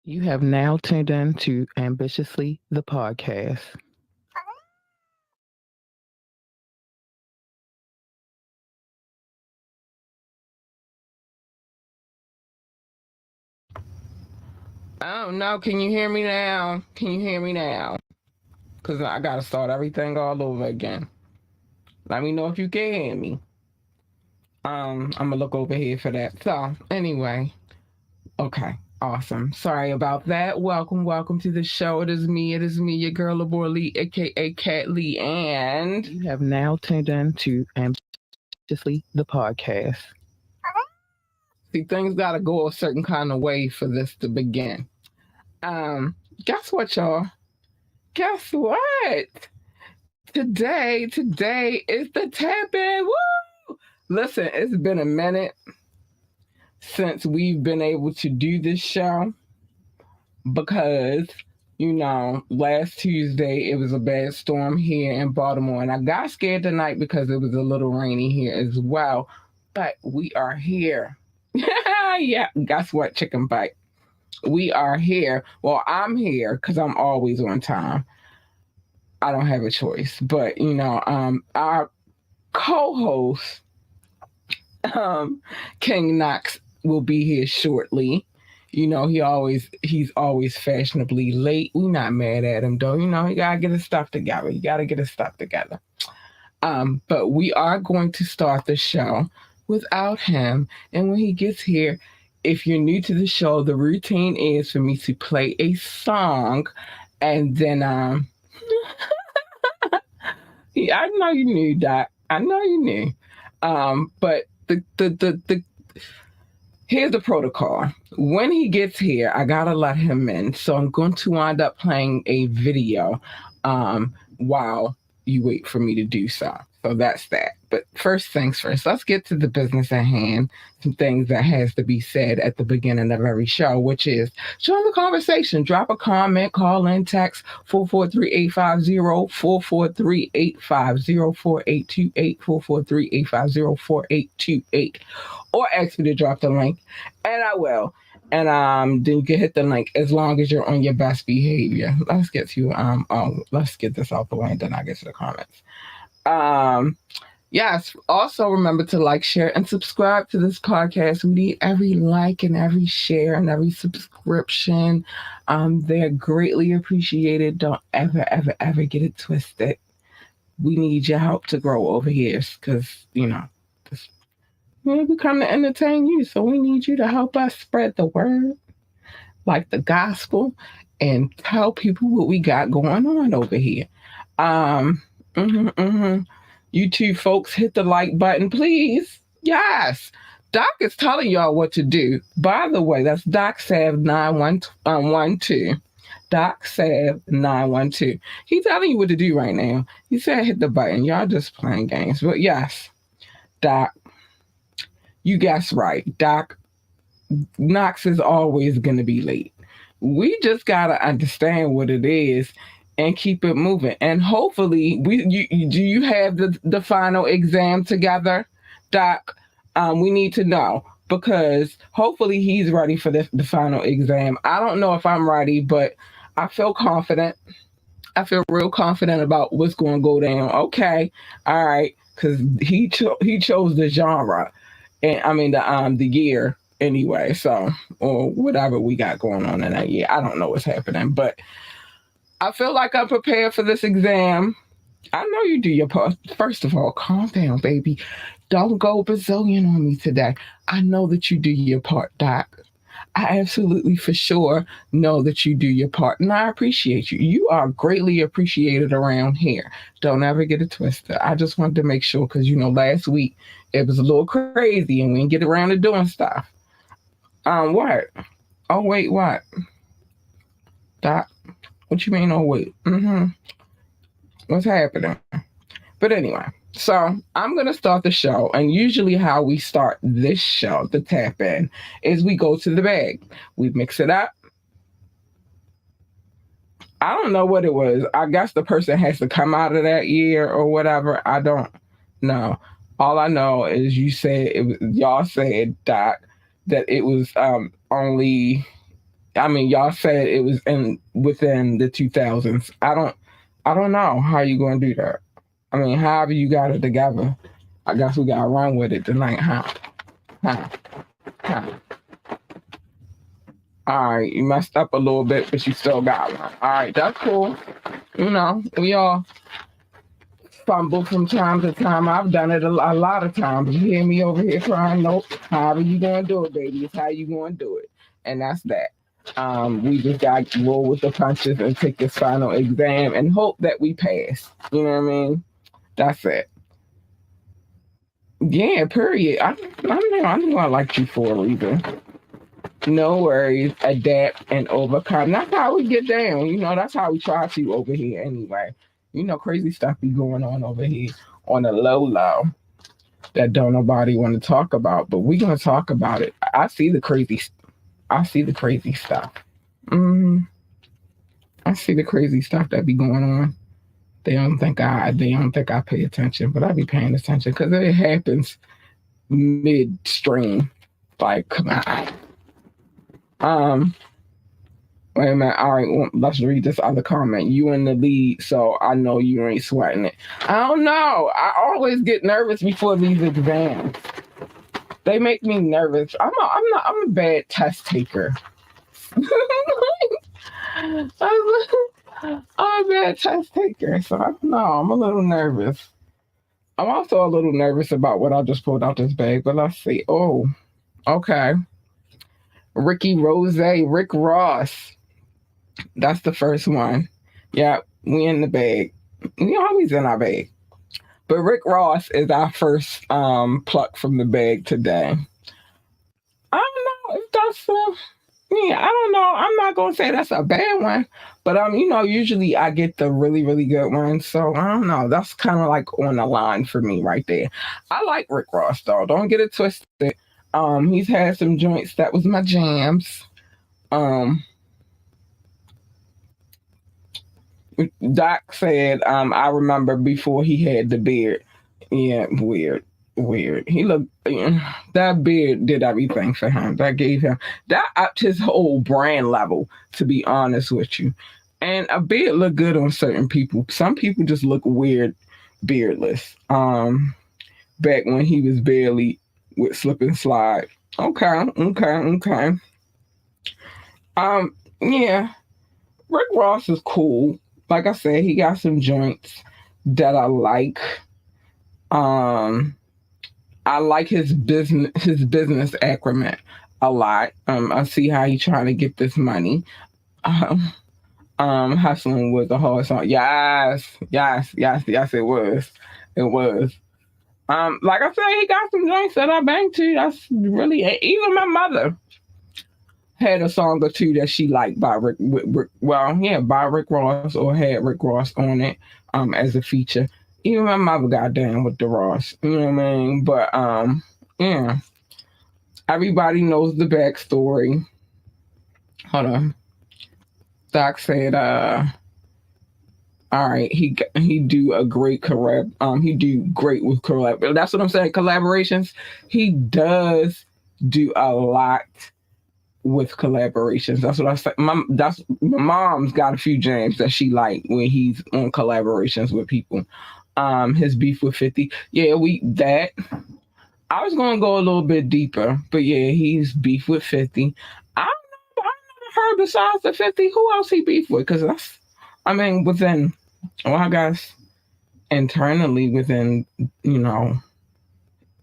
You have now tuned in to Ambitiously the podcast. Oh no, can you hear me now? Can you hear me now? Because I got to start everything all over again. Let me know if you can hear me. I'm going to look over here for that. So, anyway, okay, awesome. Sorry about that. Welcome to the show. It is me, your girl, Labor Lee, aka Cat Lee, and you have now tuned in to Ambitiously the podcast. See, things got to go a certain kind of way for this to begin. Um, guess what, y'all? Guess what? Today is the tap in. Woo! Listen, it's been a minute since we've been able to do this show because, last Tuesday it was a bad storm here in Baltimore, and I got scared tonight because it was a little rainy here as well. But we are here. Yeah, guess what, chicken bite? We are here. Well, I'm here because I'm always on time. I don't have a choice. But our co-host King Knoxx will be here shortly. He's always fashionably late. We're not mad at him though. He gotta get his stuff together. But we are going to start the show without him. And when he gets here, if you're new to the show, the routine is for me to play a song and then yeah, I know you knew, Doc. I know you knew. But the here's the protocol. When he gets here, I gotta let him in. So I'm going to wind up playing a video while you wait for me to do so. So that's that. But first things first, let's get to the business at hand. Some things that has to be said at the beginning of every show, which is join the conversation. Drop a comment, call in, text 443-850, 443-850-4828, 443-850-4828, or ask me to drop the link, and I will. And then you can hit the link as long as you're on your best behavior. Let's get this out the way, and then I get to the comments. Yes, also remember to like, share, and subscribe to this podcast. We need every like and every share and every subscription. They're greatly appreciated. Don't ever get it twisted. We need your help to grow over here because, we come to entertain you. So we need you to help us spread the word, like the gospel, and tell people what we got going on over here. You two folks hit the like button, please. Yes. Doc is telling y'all what to do. By the way, that's Doc Sav 912. Doc Sav 912. He's telling you what to do right now. He said hit the button. Y'all just playing games. But yes, Doc, you guessed right. Doc Knox is always going to be late. We just got to understand what it is and keep it moving. And hopefully, do you have the final exam together, Doc? We need to know because hopefully he's ready for the final exam. I don't know if I'm ready, but I feel confident. I feel real confident about what's going to go down. Okay, all right, because he chose the genre, and I mean the year anyway. So or whatever we got going on in that year. I don't know what's happening, but I feel like I'm prepared for this exam. I know you do your part. First of all, calm down, baby. Don't go bazillion on me today. I know that you do your part, Doc. I absolutely for sure know that you do your part, and I appreciate you. You are greatly appreciated around here. Don't ever get it twisted. I just wanted to make sure because last week it was a little crazy and we didn't get around to doing stuff. What? Oh wait, what? Doc? What you mean? Oh wait. What's happening? But anyway, so I'm gonna start the show, and usually how we start this show, the tap in, is we go to the bag, we mix it up. I don't know what it was. I guess the person has to come out of that year or whatever. I don't know. All I know is y'all said, Doc, that it was only I mean, y'all said it was in within the 2000s. I don't know how you going to do that. I mean, however you got it together, I guess we got to run with it tonight, huh? Huh? Huh? All right, you messed up a little bit, but you still got one. All right, that's cool. We all fumble from time to time. I've done it a lot of times. You hear me over here crying? Nope. However you gonna do it, baby, it's how you gonna do it, and that's that. We just got to roll with the punches and take this final exam and hope that we pass. You know what I mean? That's it. Yeah, period. I knew I liked you for a reason. No worries. Adapt and overcome. That's how we get down. That's how we try to over here anyway. Crazy stuff be going on over here on the low low that don't nobody want to talk about, but we gonna talk about it. I see the crazy stuff. Mm, I see the crazy stuff that be going on. They don't think I pay attention, but I be paying attention because it happens midstream. Like, come on. Um, Wait a minute. All right, well, let's read this other comment. You in the lead, so I know you ain't sweating it. I don't know. I always get nervous before these exams. They make me nervous. I'm a bad test taker. I'm a bad test taker, so I don't know. I'm a little nervous. I'm also a little nervous about what I just pulled out this bag, but let's see. Oh, okay. Ricky Rose, Rick Ross. That's the first one. Yeah, we in the bag. We always in our bag. But Rick Ross is our first pluck from the bag today. I don't know if that's yeah, I don't know. I'm not gonna say that's a bad one, but usually I get the really, really good ones. So I don't know. That's kind of like on the line for me right there. I like Rick Ross though. Don't get it twisted. He's had some joints that was my jams. Um, Doc said, I remember before he had the beard. Yeah, weird. Weird. He looked, that beard did everything for him. That upped his whole brand level, to be honest with you. And a beard look good on certain people. Some people just look weird beardless. Back when he was barely with slip and slide. Okay. Yeah, Rick Ross is cool. Like I said, he got some joints that I like. Um, I like his business acumen a lot. I see how he trying to get this money. Um, Hustling was a hard song. Yes, it was. It was. Like I said, he got some joints that I bang to. That's really even my mother had a song or two that she liked by by Rick Ross or had Rick Ross on it as a feature. Even my mother got down with the Ross, you know what I mean? But yeah, everybody knows the backstory. Hold on. Doc said, all right, he do a great collab. He do great with collab. That's what I'm saying. Collaborations. He does do a lot with collaborations. That's what I say. My mom's got a few jams that she like when he's on collaborations with people. His beef with 50. Yeah, I was gonna go a little bit deeper, but yeah, he's beef with 50. I don't know. I never heard besides the 50 who else he beef with, because within, well, I guess internally within, you know,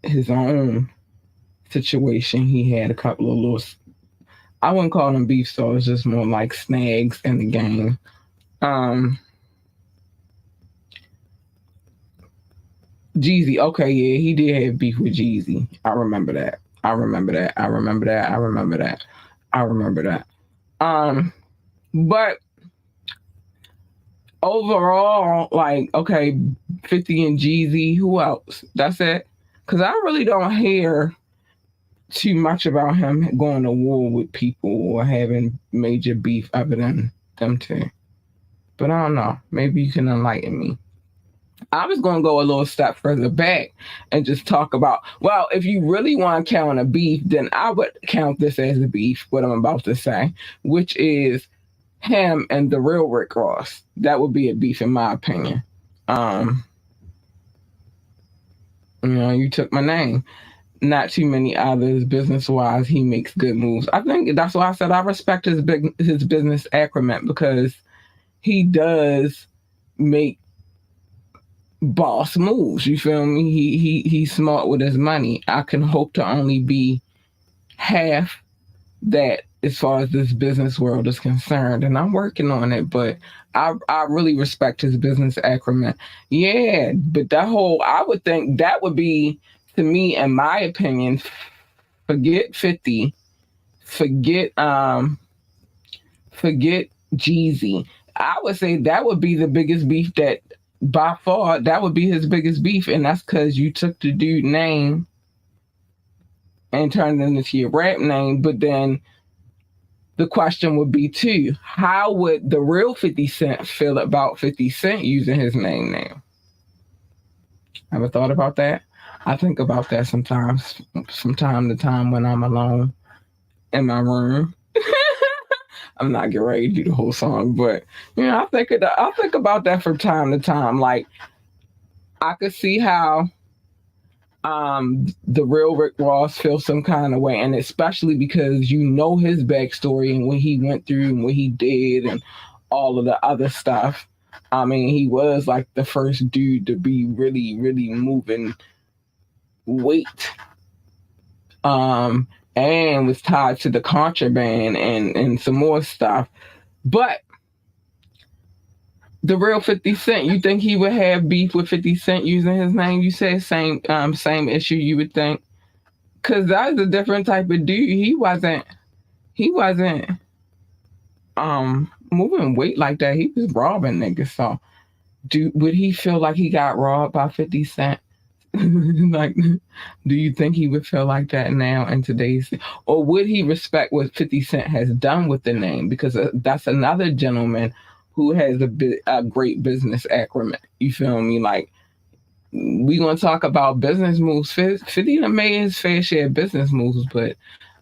his own situation, he had a couple of little, I wouldn't call them beef stars, just more like snags in the game. Um, Jeezy, okay, yeah, he did have beef with Jeezy. I remember that. I remember that. I remember that. I remember that. I remember that. Um, but overall, like, okay, 50 and Jeezy, who else? That's it. Because I really don't hear too much about him going to war with people or having major beef other than them two. But I don't know. Maybe you can enlighten me. I was going to go a little step further back and just talk about, well, if you really want to count a beef, then I would count this as a beef, what I'm about to say, which is him and the real Rick Ross. That would be a beef, in my opinion. Um, you took my name. Not too many others. Business wise, he makes good moves. I think that's why I said I respect his business acumen, because he does make boss moves. You feel me? He's smart with his money. I can hope to only be half that as far as this business world is concerned, and I'm working on it. But I really respect his business acumen. Yeah, but that whole, I would think that would be, to me, in my opinion, forget 50, forget forget Jeezy. I would say that would be the biggest beef, that by far that would be his biggest beef, and that's because you took the dude name and turned it into your rap name. But then the question would be too, how would the real 50 Cent feel about 50 Cent using his name now? Ever thought about that? I think about that sometimes, from time to time, when I'm alone in my room. I'm not getting ready to do the whole song, but I think about that from time to time. Like, I could see how the real Rick Ross feels some kind of way, and especially because you know his backstory and what he went through and what he did and all of the other stuff. I mean, he was like the first dude to be really, really moving weight, and was tied to the contraband and some more stuff. But the real 50 Cent, you think he would have beef with 50 Cent using his name? You said same issue, you would think. Cause that's a different type of dude. He wasn't moving weight like that. He was robbing niggas. So would he feel like he got robbed by 50 Cent? Like, do you think he would feel like that now in today's, or would he respect what 50 Cent has done with the name? Because that's another gentleman who has a great business acumen. You feel me? Like, we gonna talk about business moves. 50 done made his fair share of business moves, but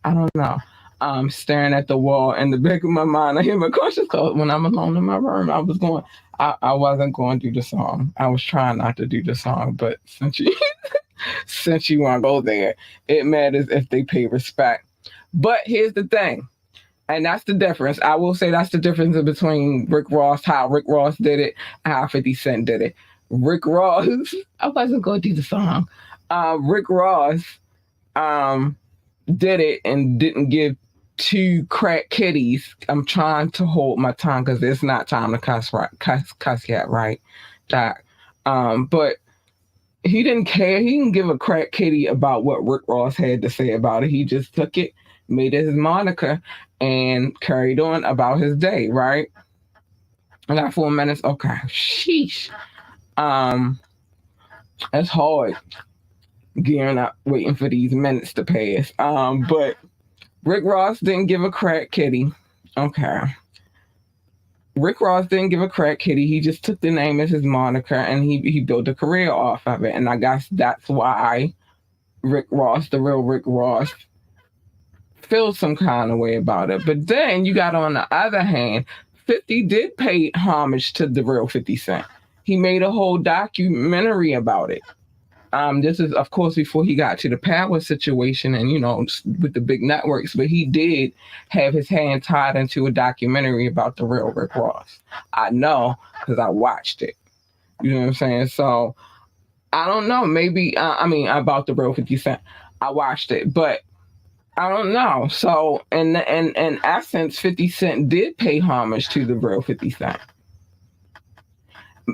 I don't know. I'm staring at the wall in the back of my mind. I hear my conscious call when I'm alone in my room. I wasn't going to do the song. I was trying not to do the song, but since you want to go there, it matters if they pay respect. But here's the thing, and that's the difference. I will say that's the difference between Rick Ross, how Rick Ross did it, and how 50 Cent did it. Rick Ross, I wasn't going to do the song. Rick Ross did it and didn't give two crack kitties. I'm trying to hold my tongue because it's not time to cuss yet, right, Doc? But he didn't care. He didn't give a crack kitty about what Rick Ross had to say about it. He just took it, made it his moniker, and carried on about his day, right? I got 4 minutes. Okay. Sheesh. It's hard gearing up, waiting for these minutes to pass. But Rick Ross didn't give a crack kitty. Okay. Rick Ross didn't give a crack kitty. He just took the name as his moniker and he built a career off of it. And I guess that's why Rick Ross, the real Rick Ross, feels some kind of way about it. But then you got, on the other hand, 50 did pay homage to the real 50 Cent. He made a whole documentary about it. This is, of course, before he got to the power situation and, with the big networks, but he did have his hand tied into a documentary about the real Rick Ross. I know because I watched it. You know what I'm saying? So I don't know. Maybe, about the real 50 Cent. I watched it, but I don't know. So in essence, 50 Cent did pay homage to the real 50 Cent.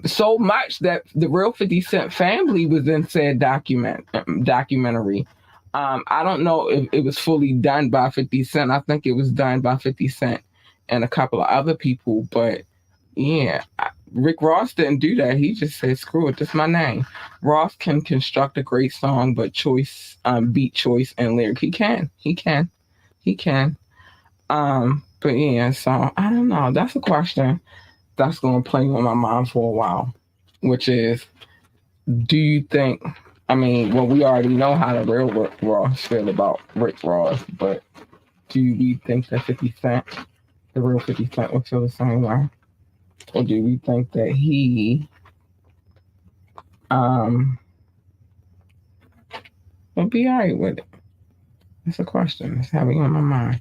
So much that the real 50 Cent family was in said documentary. I don't know if it was fully done by 50 Cent. I think it was done by 50 Cent and a couple of other people. But yeah, Rick Ross didn't do that. He just said, screw it, that's my name. Ross can construct a great song, but beat choice and lyric, he can. But yeah, so I don't know. That's a question that's going to play on my mind for a while, which is, Do you think? I mean, well, we already know how the real Rick Ross feel about Rick Ross, but do we think that 50 Cent, the real 50 Cent, would feel the same way, or do we think that he um will be alright with it? That's a question. It's having on my mind.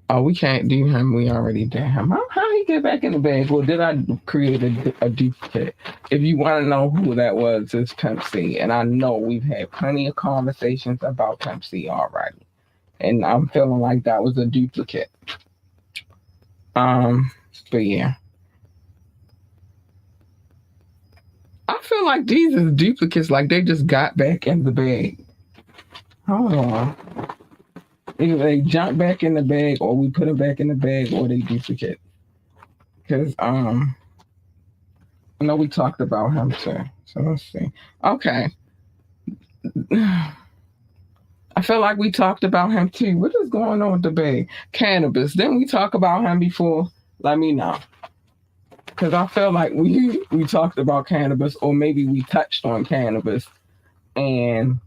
Oh, we can't do him. We already did him. How he get back in the bag? Well, did I create a duplicate? If you want to know who that was, it's Pimp C. And I know we've had plenty of conversations about Pimp C already. And I'm feeling like that was a duplicate. Um, but yeah. I feel like these is duplicates, like they just got back in the bag. Hold on. Either they jump back in the bag or we put them back in the bag or they duplicate. Because I know we talked about him too. So let's see. Okay. I feel like we talked about him too. What is going on with the bag? Cannabis. Didn't we talk about him before? Let me know. Because I feel like we talked about cannabis, or maybe we touched on cannabis, and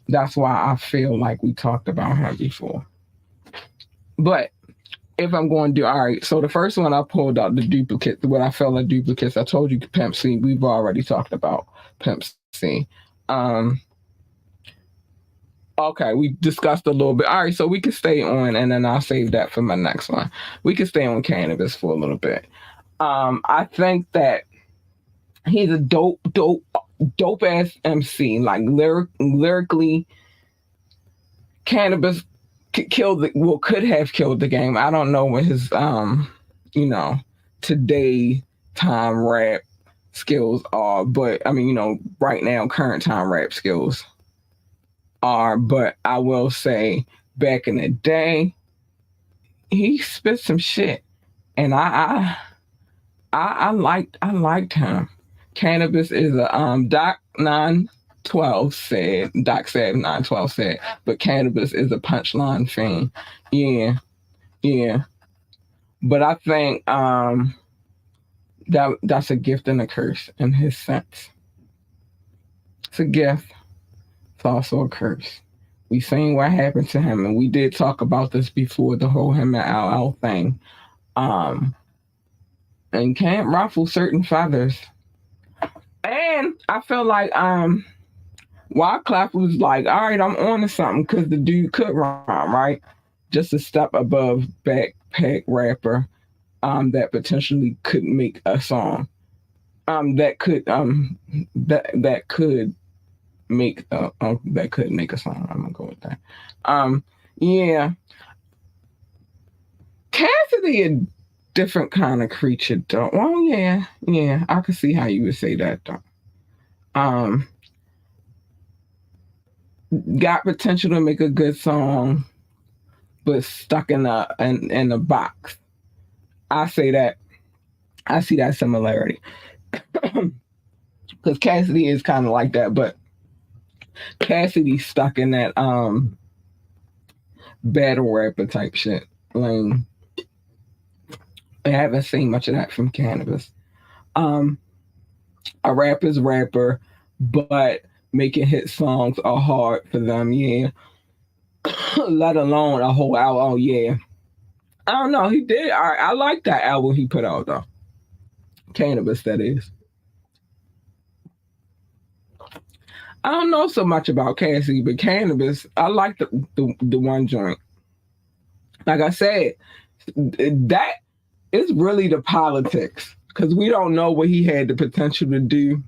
that's why I feel like we talked about him before. But if I'm going to do, all right, so the first one I pulled out the duplicates, what I felt like duplicates, I told you Pimp C, we've already talked about Pimp C. Okay, we discussed a little bit. All right, so we can stay on, and then I'll save that for my next one. We can stay on cannabis for a little bit. I think that he's a dope ass MC. Like lyrically, cannabis could have killed the game. I don't know what his today time rap skills are, but I mean, right now current time rap skills are, but I will say back in the day, he spit some shit, and I liked him. Cannabis is a Doc said 912 said, but cannabis is a punchline fiend. Yeah, yeah. But I think that's a gift and a curse in his sense. It's a gift. It's also a curse. We seen what happened to him, and we did talk about this before, the whole him and LL thing. And can't ruffle certain feathers. And I feel like Wyclef was like, all right, I'm on to something, because the dude could rhyme, right? Just a step above backpack rapper that potentially could make a song. That could make a song. I'm gonna go with that. Yeah. Cassidy a different kind of creature though. Well, yeah, I can see how you would say that though. Got potential to make a good song, but stuck in a box. I say that. I see that similarity. Because Cassidy is kind of like that, but Cassidy's stuck in that battle rapper type shit lane. I haven't seen much of that from Cannabis. A rapper's rapper, but making hit songs are hard for them, yeah. Let alone a whole album, oh yeah. I don't know, he did. I like that album he put out though. Cannabis, that is. I don't know so much about Cassidy, but Cannabis, I like the one joint. Like I said, that is really the politics, because we don't know what he had the potential to do.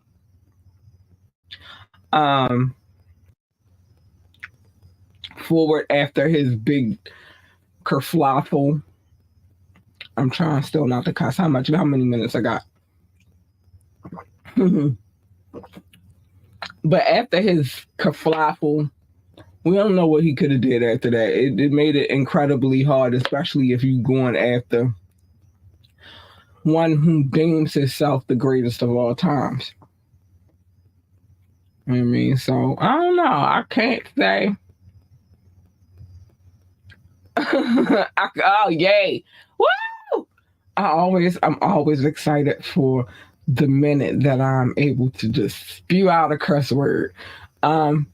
Forward after his big kerfluffle. I'm trying still not to cuss. How many minutes I got? But after his kerfluffle, we don't know what he could have did after that. It made it incredibly hard, especially if you going after one who deems himself the greatest of all times. I mean, so I don't know. I can't say. Oh yay! Woo! I'm always excited for the minute that I'm able to just spew out a cuss word. Um,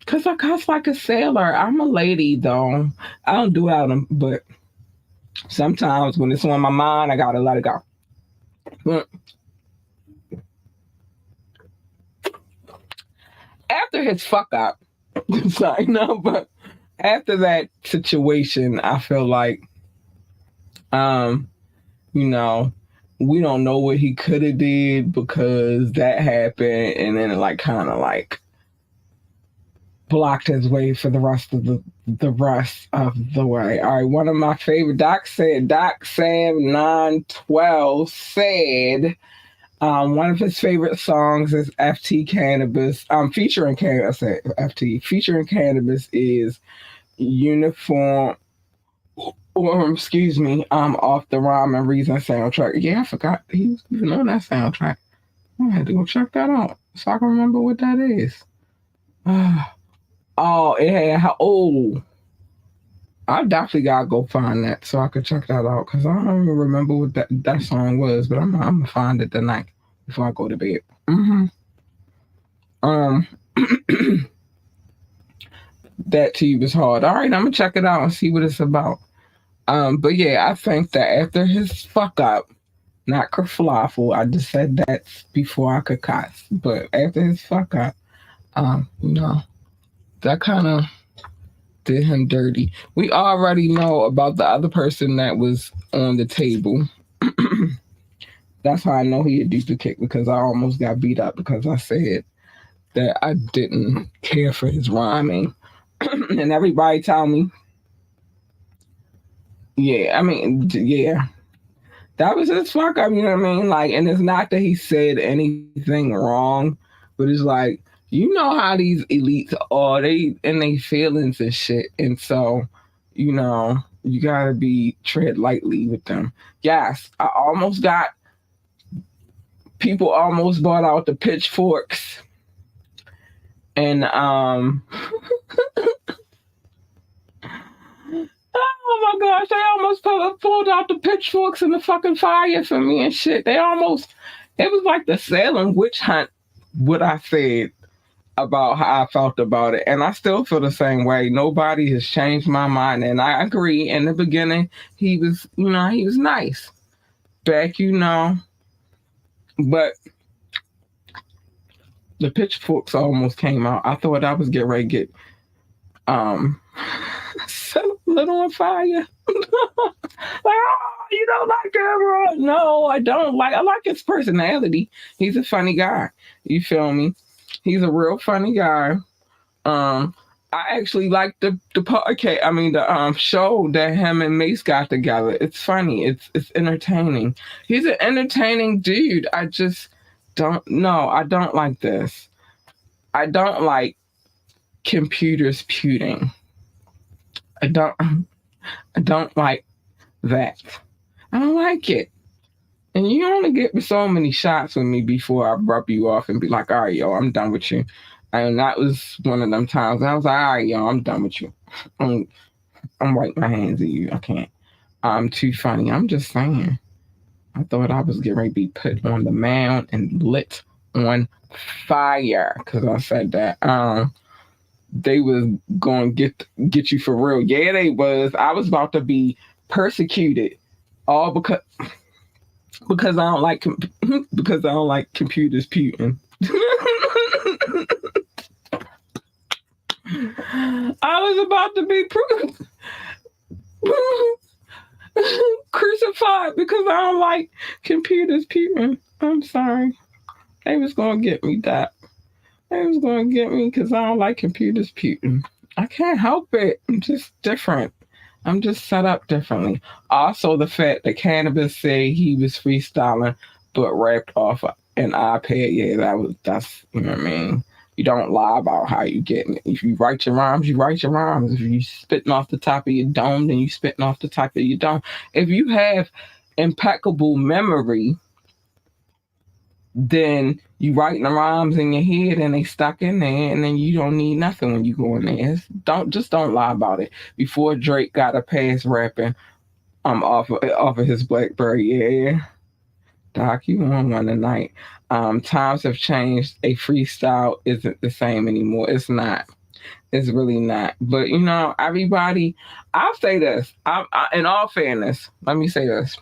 Cause I cuss like a sailor. I'm a lady though. I don't do it out of, but sometimes when it's on my mind, I gotta let it go. But after his fuck up, sorry, no, but after that situation, I feel like, um, you know, we don't know what he could have did because that happened, and then it like kind of like blocked his way for the rest of the way. All right, one of my favorite Doc Sam 912 said one of his favorite songs is FT Cannabis. Featuring Cannabis, FT featuring Cannabis is Uniform. Or excuse me, off the Rhyme and Reason soundtrack. Yeah, I forgot he was even on that soundtrack. I had to go check that out so I can remember what that is. Oh, it had how? Oh, I definitely gotta go find that so I could check that out because I don't even remember what that song was, but I'm gonna find it tonight before I go to bed. Mm-hmm. Um, that to you was hard. All right, I'm gonna check it out and see what it's about. But yeah, I think that after his fuck up, not kerfluffle, I just said that before I could cuss, but after his fuck up, you know, that kind of did him dirty. We already know about the other person that was on the table. That's how I know he a duplicate because I almost got beat up because I said that I didn't care for his rhyming. And everybody tell me, yeah, I mean, yeah, that was his fuck up, you know what I mean? Like, and it's not that he said anything wrong, but it's like, you know how these elites are, they in their feelings and shit. And so, you know, you gotta be tread lightly with them. Yes, I almost got people almost bought out the pitchforks and oh my gosh, they almost pulled out the pitchforks in the fucking fire for me and shit. They almost, it was like the Salem witch hunt, what I said about how I felt about it. And I still feel the same way. Nobody has changed my mind. And I agree. In the beginning, he was, you know, he was nice. Back, you know. But the pitchforks almost came out. I thought I was getting ready to get set a little on fire. Like, oh, you don't like him? No, I don't like. I like his personality. He's a funny guy. You feel me? He's a real funny guy. I actually like the podcast. I mean the show that him and Mace got together. It's funny. It's entertaining. He's an entertaining dude. I just don't know. I don't like this. I don't like computers puting. I don't. I don't like that. I don't like it. And you only get so many shots with me before I rub you off and be like, all right, yo, I'm done with you. And that was one of them times. I was like, all right, yo, I'm done with you. I'm wiping my hands at you. I can't. I'm too funny. I'm just saying. I thought I was getting ready to be put on the mound and lit on fire because I said that. They was going to get you for real. Yeah, they was. I was about to be persecuted, all because I don't like because I don't like computers puting. I was about to be crucified because I don't like computers puting. I'm sorry. They was gonna get me that. They was gonna get me because I don't like computers puting. I can't help it. I'm just different. I'm just set up differently. Also, the fact that Cannabis said he was freestyling but rapped off an iPad. Yeah, that's you know what I mean. You don't lie about how you get it. If you write your rhymes, you write your rhymes. If you spitting off the top of your dome, then you spitting off the top of your dome. If you have impeccable memory, then you writing the rhymes in your head and they stuck in there, and then you don't need nothing when you go in there. Don't lie about it. Before Drake got a pass rapping, off of his BlackBerry, yeah. Doc, you on one tonight. Times have changed. A freestyle isn't the same anymore. It's not. It's really not. But everybody. I'll say this. In all fairness, let me say this.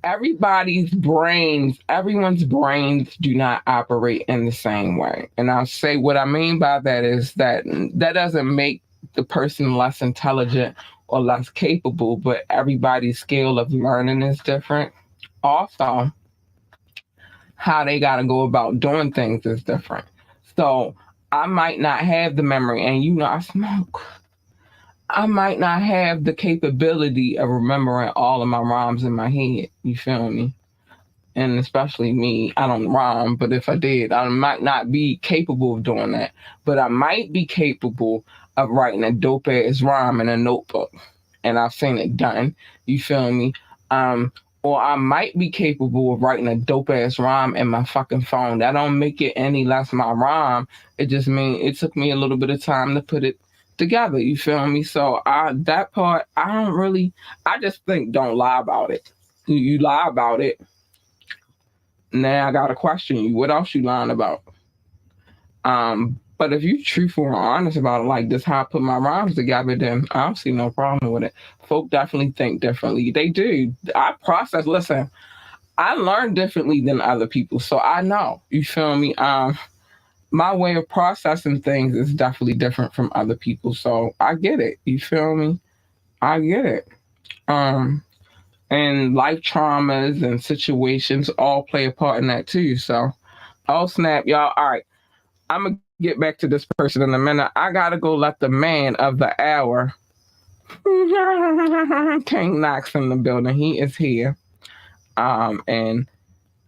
Everyone's brains do not operate in the same way. And I'll say what I mean by that is that doesn't make the person less intelligent or less capable, but everybody's scale of learning is different. Also, how they got to go about doing things is different. So I might not have the memory, and I smoke. I might not have the capability of remembering all of my rhymes in my head. You feel me? And especially me, I don't rhyme, but if I did, I might not be capable of doing that. But I might be capable of writing a dope ass rhyme in a notebook. And I've seen it done. You feel me? Or I might be capable of writing a dope ass rhyme in my fucking phone. That don't make it any less my rhyme. It just means it took me a little bit of time to put it together. You feel me? So that part, I just think don't lie about it. You lie about it. Now I gotta question you. What else you lying about? But if you truthful and honest about it, like this, how I put my rhymes together, then I don't see no problem with it. Folk definitely think differently. They do. Listen, I learn differently than other people, so I know. You feel me? My way of processing things is definitely different from other people, so I get it. You feel me? I get it. And life traumas and situations all play a part in that too. So, oh snap, y'all. All right. I'm going to get back to this person in a minute. I got to go let the man of the hour, King Knoxx, in the building. He is here. And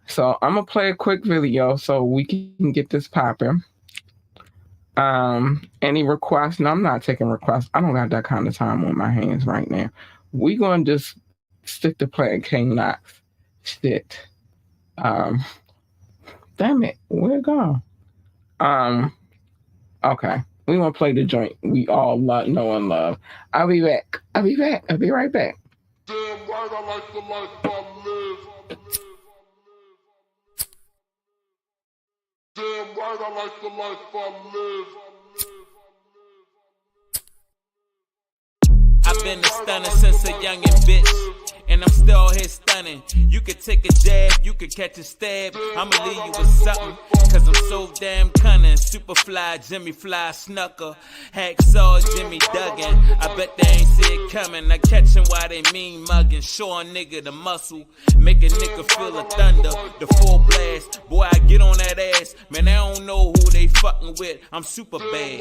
so I'm going to play a quick video so we can get this popping. Any requests? No, I'm not taking requests. I don't got that kind of time on my hands right now. We going to just stick to playing King Knoxx. Shit. Damn it. Where'd it go? Okay. We gonna play the joint we all know and love. I'll be back. I'll be right back. Damn right, I like the life I live. Damn right, I like the life I live. I've been a stunner since a youngin' bitch. And I'm still here stunning. You could take a jab, you could catch a stab. I'ma leave you with something, cause I'm so damn cunning. Superfly, Jimmy Fly, Snucker, Hacksaw, Jimmy Duggan. I bet they ain't see it coming. I catch 'em while they mean mugging. Show a nigga the muscle, make a nigga feel the thunder, the full blast. Boy, I get on that ass, man, I don't know who they fucking with. I'm super bad,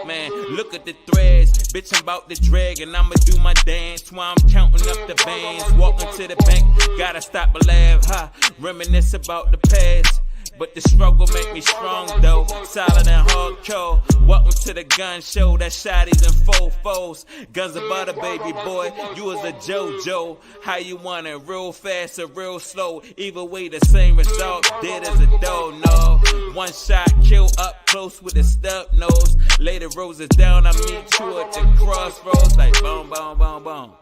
man, look at the threads. Bitch, I'm about to drag and I'ma do my dance while I'm counting up the bands, walking to the bank, gotta stop and laugh, reminisce about the past. But the struggle make me strong though, solid and hardcore. Welcome to the gun show, that shotties and fofos. Guns of butter, baby boy, you was a JoJo. How you want it, real fast or real slow? Either way, the same result, dead as a dough, no. One shot, kill up close with a stub nose. Lay the roses down, I meet you at the crossroads, like boom, boom, boom, boom.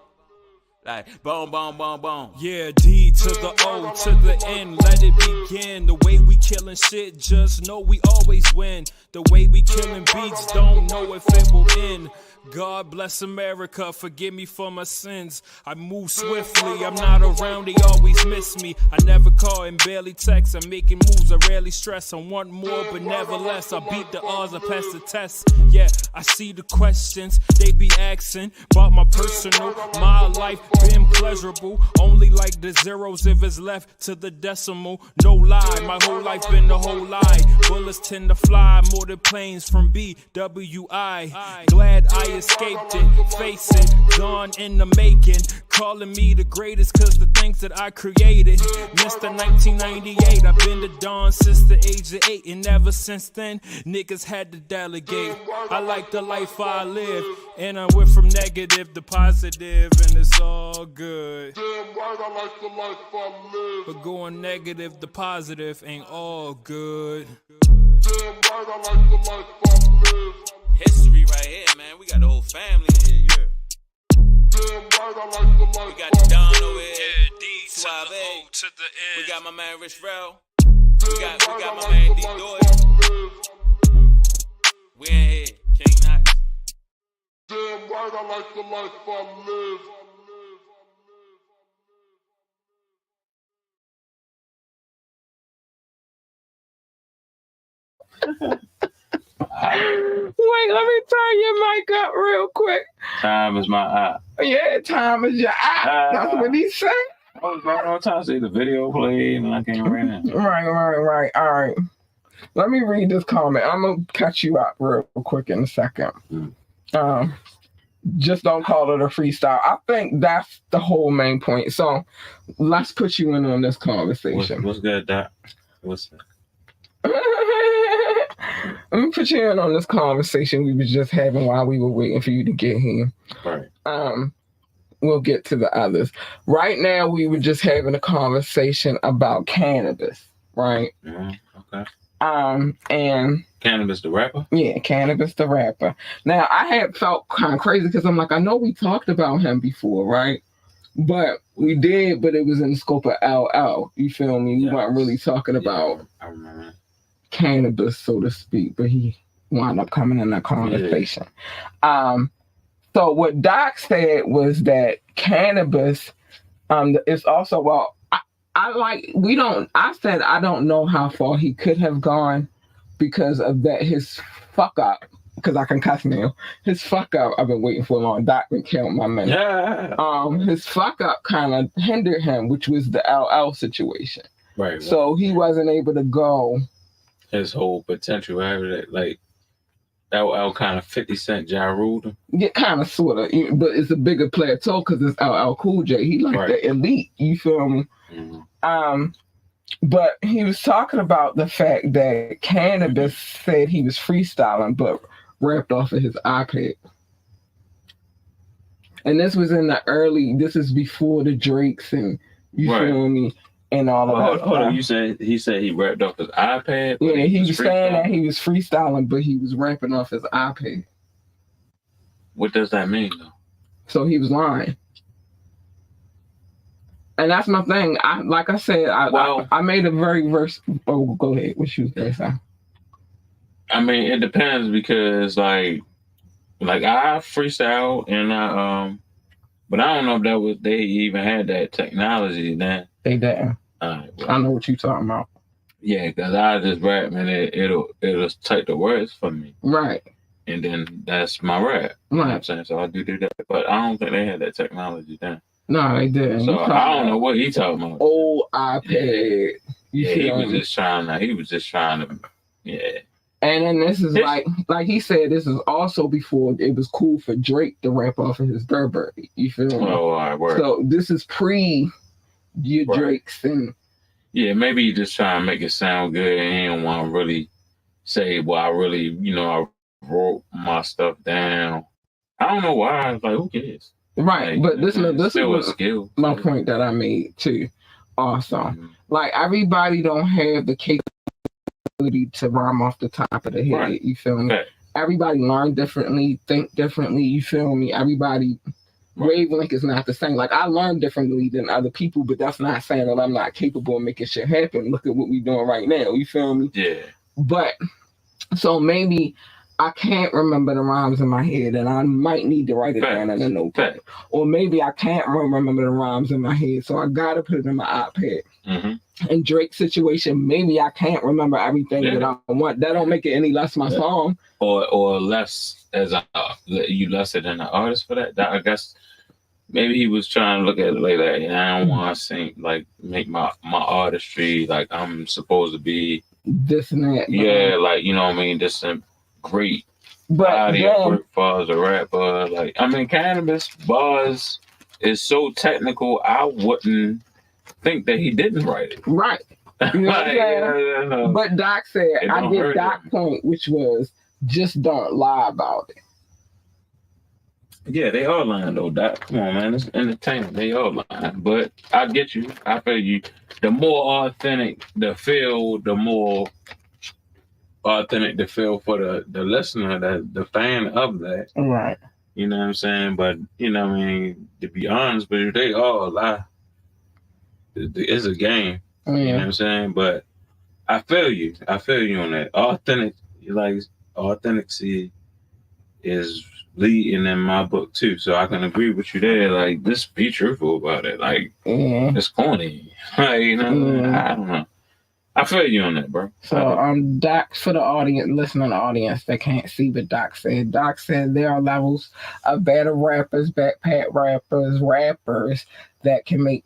Like, boom, boom, boom, boom. Yeah, D to the O to the N, let it begin. The way we killing shit, just know we always win. The way we killing beats, don't know if it will end. God bless America, forgive me for my sins. I move swiftly, I'm not around, they always miss me. I never call and barely text, I'm making moves, I rarely stress. I want more, but never less. I beat the odds, I pass the test. Yeah, I see the questions they be asking about my personal. My life been pleasurable, only like the zeros if it's left to the decimal. No lie, my whole life been the whole lie. Bullets tend to fly more than planes from BWI. Glad I escaped it, face it, gone in the making. Calling me the greatest cause the things that I created. Mr. 1998, I've been the Don since the age of 8. And ever since then, niggas had to delegate. I like the life I live, and I went from negative to positive, and it's all good. Damn right, I like the life I live. But going negative to positive ain't all good. Damn right, I like the life I live. History right here, man. We got the whole family here, yeah. We got the Don over here. Suave. We got my man Rich Rel. We got my man D Doyle. We in here. King Knoxx. Damn right, I like the life I live. Wait, let me turn your mic up real quick. Time is my eye. Yeah, time is your eye. That's what he said. I was right on time to see the video played and I came right in. Right. All right. Let me read this comment. I'm going to catch you up real quick in a second. Just don't call it a freestyle. I think that's the whole main point. So let's put you in on this conversation. What's good, Doc? What's that? Let me put you in on this conversation we was just having while we were waiting for you to get here. Right. We'll get to the others. Right now, we were just having a conversation about cannabis, right? Okay. And Cannabis the rapper? Yeah, Cannabis the rapper. Now, I had felt kind of crazy because I'm like, I know we talked about him before, right? But we did, but it was in the scope of LL. You feel me? We weren't really talking about I remember. Cannabis, so to speak, but he wound up coming in that conversation. So what Doc said was that cannabis is also, I said I don't know how far he could have gone because of that, his fuck up, because I can cuss now. His fuck up, I've been waiting for a long. Doc been counting my minutes. Yeah. His fuck up kind of hindered him, which was the LL situation. Right. So he wasn't able to go. His whole potential, like LL kind of 50 Cent Ja Ruled him. Yeah, kind of, sort of, but it's a bigger plateau because it's LL Cool J. He like the elite, you feel me? Mm-hmm. But he was talking about the fact that Cannabis said he was freestyling, but rapped off of his iPad. And this was in this is before the Drakes and, you feel me? And all of that. Hold on, you said he rapped off his iPad? Yeah, he was saying that he was freestyling, but he was rapping off his iPad. What does that mean, though? So he was lying. And that's my thing. I made a very verse. Oh, go ahead. What you was gonna say? I mean, it depends because like I freestyle and but I don't know if they even had that technology then. They didn't. Well, I know what you're talking about. Yeah, because I just rap and it'll type the words for me. Right. And then that's my rap. Right. You know what I'm saying? So I do that. But I don't think they had that technology then. No, they didn't. So I don't know what he talking about. Old iPad. He was just trying to, yeah. And then this is like he said, this is also before it was cool for Drake to rap off of his Burberry. You feel me? Oh, all right, word. So this is pre your Drakes and. Yeah, maybe you just trying to make it sound good and he don't want to really say, well, I really, I wrote my stuff down. I don't know why. I was like, who cares? Right, but this is skill. My point that I made too. Also, like everybody don't have the capability to rhyme off the top of the head. Right. You feel me? Okay. Everybody learn differently, think differently. You feel me? Everybody wavelength is not the same. Like I learn differently than other people, but that's not saying that I'm not capable of making shit happen. Look at what we're doing right now. You feel me? Yeah. But so maybe I can't remember the rhymes in my head, and I might need to write it down in a notebook. Or maybe I can't remember the rhymes in my head, so I gotta put it in my iPad. Mm-hmm. In Drake's situation, maybe I can't remember everything that I want. That don't make it any less my song. Or less as you lesser than the artist for that. I guess maybe he was trying to look at it like that. I don't want to sing make my artistry like I'm supposed to be this and that. Yeah, like you know what I mean. This and great body of work for as a rapper. Like I mean, Cannabis bars is so technical. I wouldn't think that he didn't write it. Right. You know what I'm saying? But Doc said I get Doc's point, which was just don't lie about it. Yeah, they all lying though, Doc. Come on, man. It's entertainment. They all lying. But I get you. I feel you. The more authentic the feel, the more authentic the feel for the listener, the fan of that. Right. You know what I'm saying? But you know what I mean, to be honest with you, they all lie. It's a game. You know what I'm saying? But I feel you. I feel you on that. Authenticity is leading in my book too. So I can agree with you there. Like, just be truthful about it. Like, it's corny. Like, you know, I don't know. I feel you on that, bro. So, Doc, for the audience, listening audience that can't see what Doc said there are levels of battle rappers, backpack rappers that can make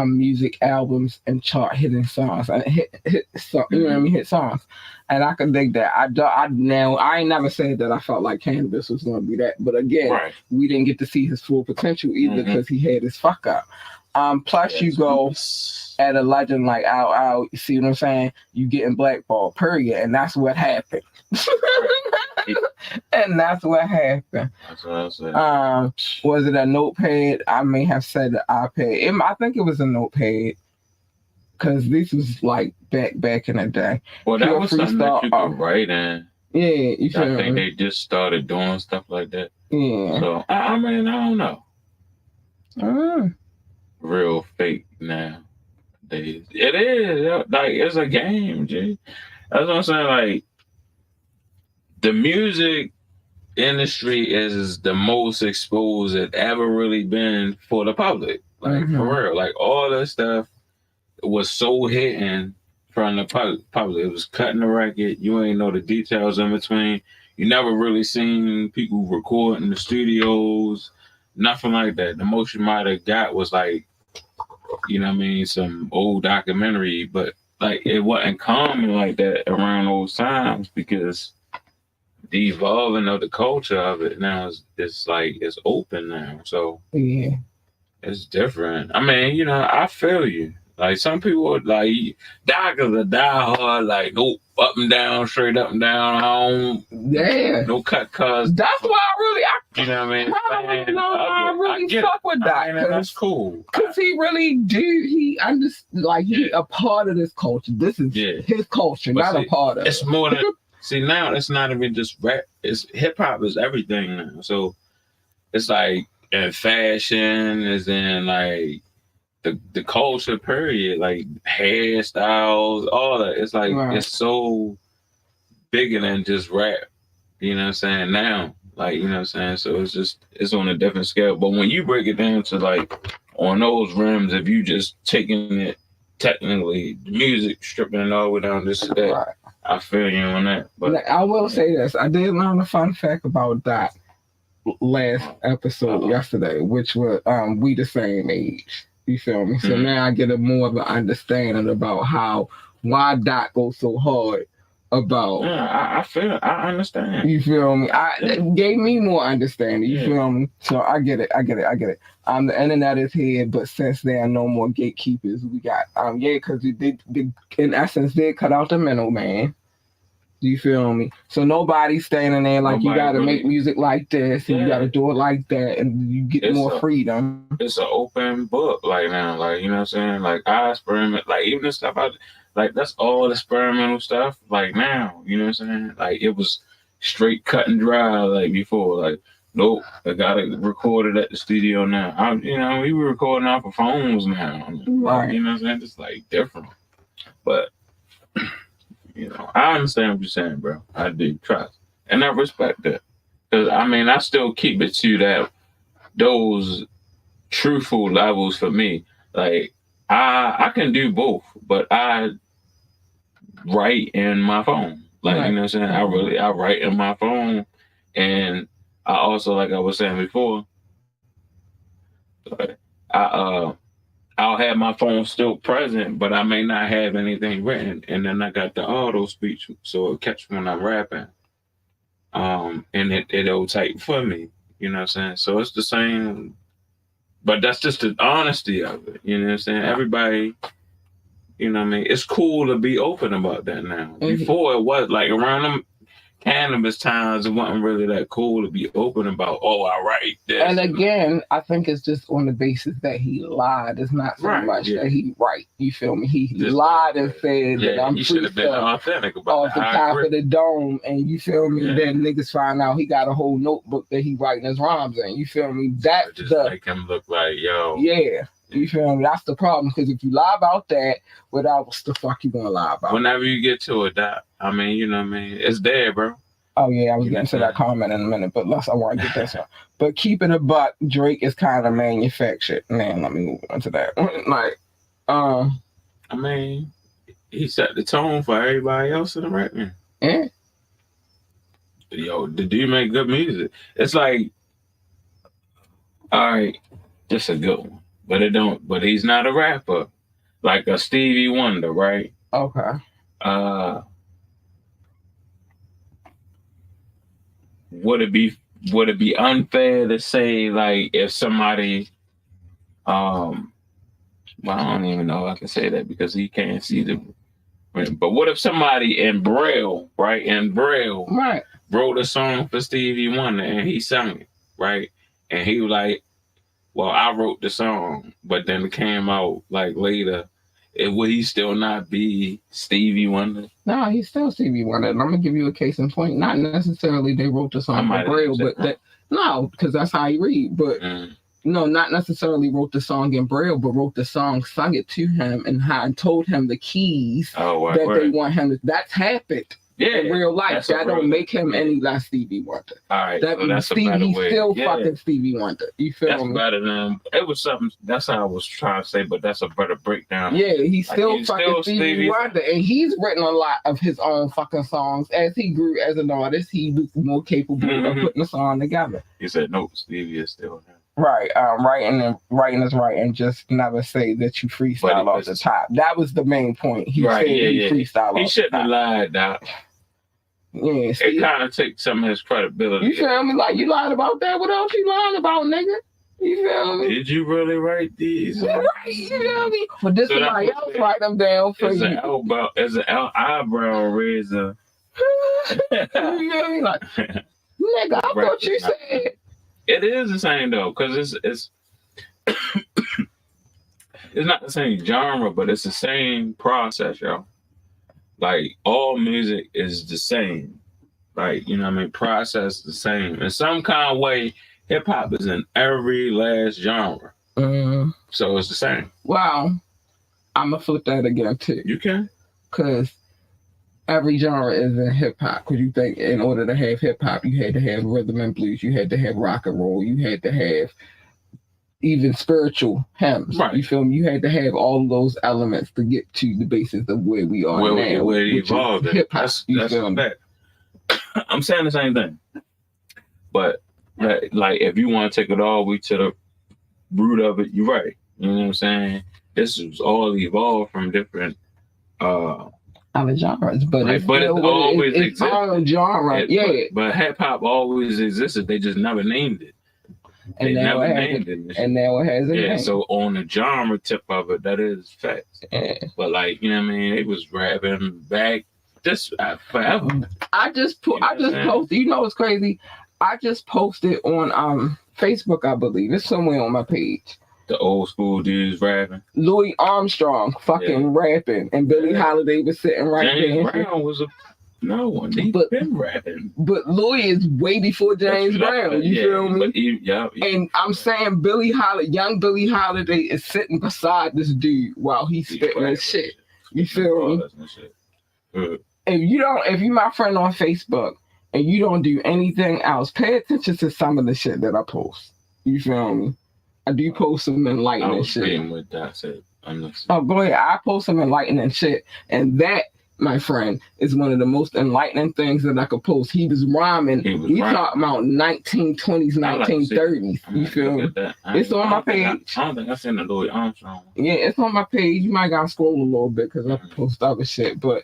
music albums and chart hitting songs, hit songs, and I can dig that. I ain't never said that I felt like Cannabis was going to be that, but again, we didn't get to see his full potential either because he had his fuck up. Plus, you go at a legend like Out, you see what I'm saying? You getting blackballed, period, and that's what happened. And that's what happened. That's what I said. Was it a notepad? I may have said the iPad. I think it was a notepad because this was like back in the day. Well, that was something that you could write in. Yeah, you feel I think they just started doing stuff like that. Yeah. So I mean, I don't know. Real fake now. It is like it's a game, G. That's what I'm saying. Like, the music industry is the most exposed it ever really been for the public. Like, for real. Like, all that stuff was so hidden from the public. It was cutting the record. You ain't know the details in between. You never really seen people record in the studios. Nothing like that. The most you might have got was like, you know what I mean, some old documentary, but like it wasn't common like that around those times because the evolving of the culture of it now is like it's open now. So it's different. I mean, you know, I feel you. Like, some people like Doc is a diehard, like, nope, up and down, straight up and down, no cut cuts. That's why you know what I mean? I really fuck with Doc. I mean, that's cool. Because he really he a part of this culture. This is his culture, but not a part of it. It's more than, see, now it's not even just rap. It's hip-hop is everything now. So it's like, in fashion, is in like, the culture, period, like hairstyles, all that. It's like it's so bigger than just rap. You know what I'm saying? Now, like, you know what I'm saying? So it's on a different scale. But when you break it down to like on those rims, if you just taking it technically, the music, stripping it all the way down this to that, I feel you on that. But I will say this: I did learn a fun fact about that last episode yesterday, which was we the same age. You feel me? So now I get a more of an understanding about why Doc goes so hard about. Yeah, I understand. You feel me? It gave me more understanding. You feel me? So I get it. The internet is here, but since there are no more gatekeepers, we got because they in essence did cut out the middleman. You feel me? So nobody's standing there like you got to make music like this and you got to do it like that, and you get more freedom. It's an open book, like, now, like, you know what I'm saying? Like, I experiment, like, even the stuff like, that's all experimental stuff. Like, now, you know what I'm saying? Like, it was straight cut and dry, like, before. Like, nope, I got it recorded at the studio now. We were recording off of phones now. Right. You know what I'm saying? It's like different, but. You know, I understand what you're saying, bro. I do, trust. And I respect that. Because, I mean, I still keep it to those truthful levels for me. Like, I can do both, but I write in my phone. Like, you know what I'm saying? I write in my phone. And I also, like I was saying before, I'll have my phone still present, but I may not have anything written. And then I got the auto speech, so it'll catch when I'm rapping. And it'll type for me. You know what I'm saying? So it's the same, but that's just the honesty of it. You know what I'm saying? Everybody, you know what I mean? It's cool to be open about that now. Before it was like around them Cannabis times, it wasn't really that cool to be open about, I write this. And again, I think it's just on the basis that he lied. It's not so much that he right. You feel me? He just lied and said that I'm should have been authentic about off the top of the dome. And you feel me? Then niggas find out he got a whole notebook that he writing his rhymes in. You feel me? That's just make him look like, yo. Yeah. You feel me? That's the problem. Because if you lie about that, what else the fuck you gonna lie about? Whenever you get to it, I mean, you know what I mean? It's there, bro. Oh yeah, I was getting to that comment in a minute, but I want to get this one. But keeping a buck, Drake is kind of manufactured. Man, let me move on to that. Like, I mean, he set the tone for everybody else in the rap game. Yeah. Yo, the dude make good music. It's like, all right, just a good one. But he's not a rapper. Like a Stevie Wonder, right? Okay. Would it be unfair to say, like, if somebody well, I don't even know if I can say that because he can't see but what if somebody in Braille, right? Wrote a song for Stevie Wonder and he sang it, right? And he was like, well, I wrote the song, but then it came out like later. Would he still not be Stevie Wonder? No, he's still Stevie Wonder. And I'm gonna give you a case in point. Not necessarily they wrote the song for Braille, but no, because that's how you read. But no, not necessarily wrote the song in Braille, but wrote the song, sung it to him, and told him the keys they want him to. That's happened. In real life, that don't make him any less Stevie Wonder. All right, that's a better way. Still fucking Stevie Wonder. You feel me? That's better than it was something. That's how I was trying to say, but that's a better breakdown. Yeah, he's still fucking Stevie Wonder, and he's written a lot of his own fucking songs. As he grew as an artist, he was more capable of putting a song together. He said, "No, Stevie is still him." Right, writing is right, and just never say that you freestyle off the top. That was the main point. He said he freestyle. He shouldn't have lied, Doc. Yeah, it kind of takes some of his credibility. You feel me? Like, you lied about that. What else you lying about, nigga? You feel me? Did you really write these? Right, you feel me? But this somebody else write them down for you. As an eyebrow raiser. You feel me? Like, nigga, I thought you said. It is the same though, because it's it's not the same genre, but it's the same process, y'all. Like, all music is the same. Like, you know what I mean? Process the same. In some kind of way, hip hop is in every last genre. So it's the same. Wow. I'm going to flip that again, too. You can? Because every genre is in hip hop. Because you think in order to have hip hop, you had to have rhythm and blues. You had to have rock and roll. You had to have even spiritual hymns. Right. You feel me? You had to have all of those elements to get to the basis of where we are now. Where it evolved. Hip hop. That's a fact. I'm saying the same thing. But, like, if you want to take it all the way to the root of it, you're right. You know what I'm saying? This was all evolved from different other genres, but it always exists. Own genre, But hip hop always existed. They just never named it. They never named it. And now it has a name. So on the genre tip of it, that is facts. Yeah. But, like, you know what I mean? It was rapping back just forever. I just posted. You know what's crazy? I just posted on Facebook, I believe. It's somewhere on my page. The old school dudes rapping. Louis Armstrong fucking rapping, and Billie Holiday was sitting right there. James Brown was no one. He's been rapping. But Louis is way before James Brown. You feel me? And I'm saying young Billie Holiday is sitting beside this dude while he's spitting that shit. You feel me? If you my friend on Facebook and you don't do anything else, pay attention to some of the shit that I post. You feel me? I do post some enlightening shit. With that said, go ahead. I post some enlightening shit, and that, my friend, is one of the most enlightening things that I could post. He was rhyming. He talking about 1920s, 1930s. You feel me? It's on my page. I don't think I seen the Louis Armstrong. Yeah, it's on my page. You might gotta scroll a little bit because I post other shit. But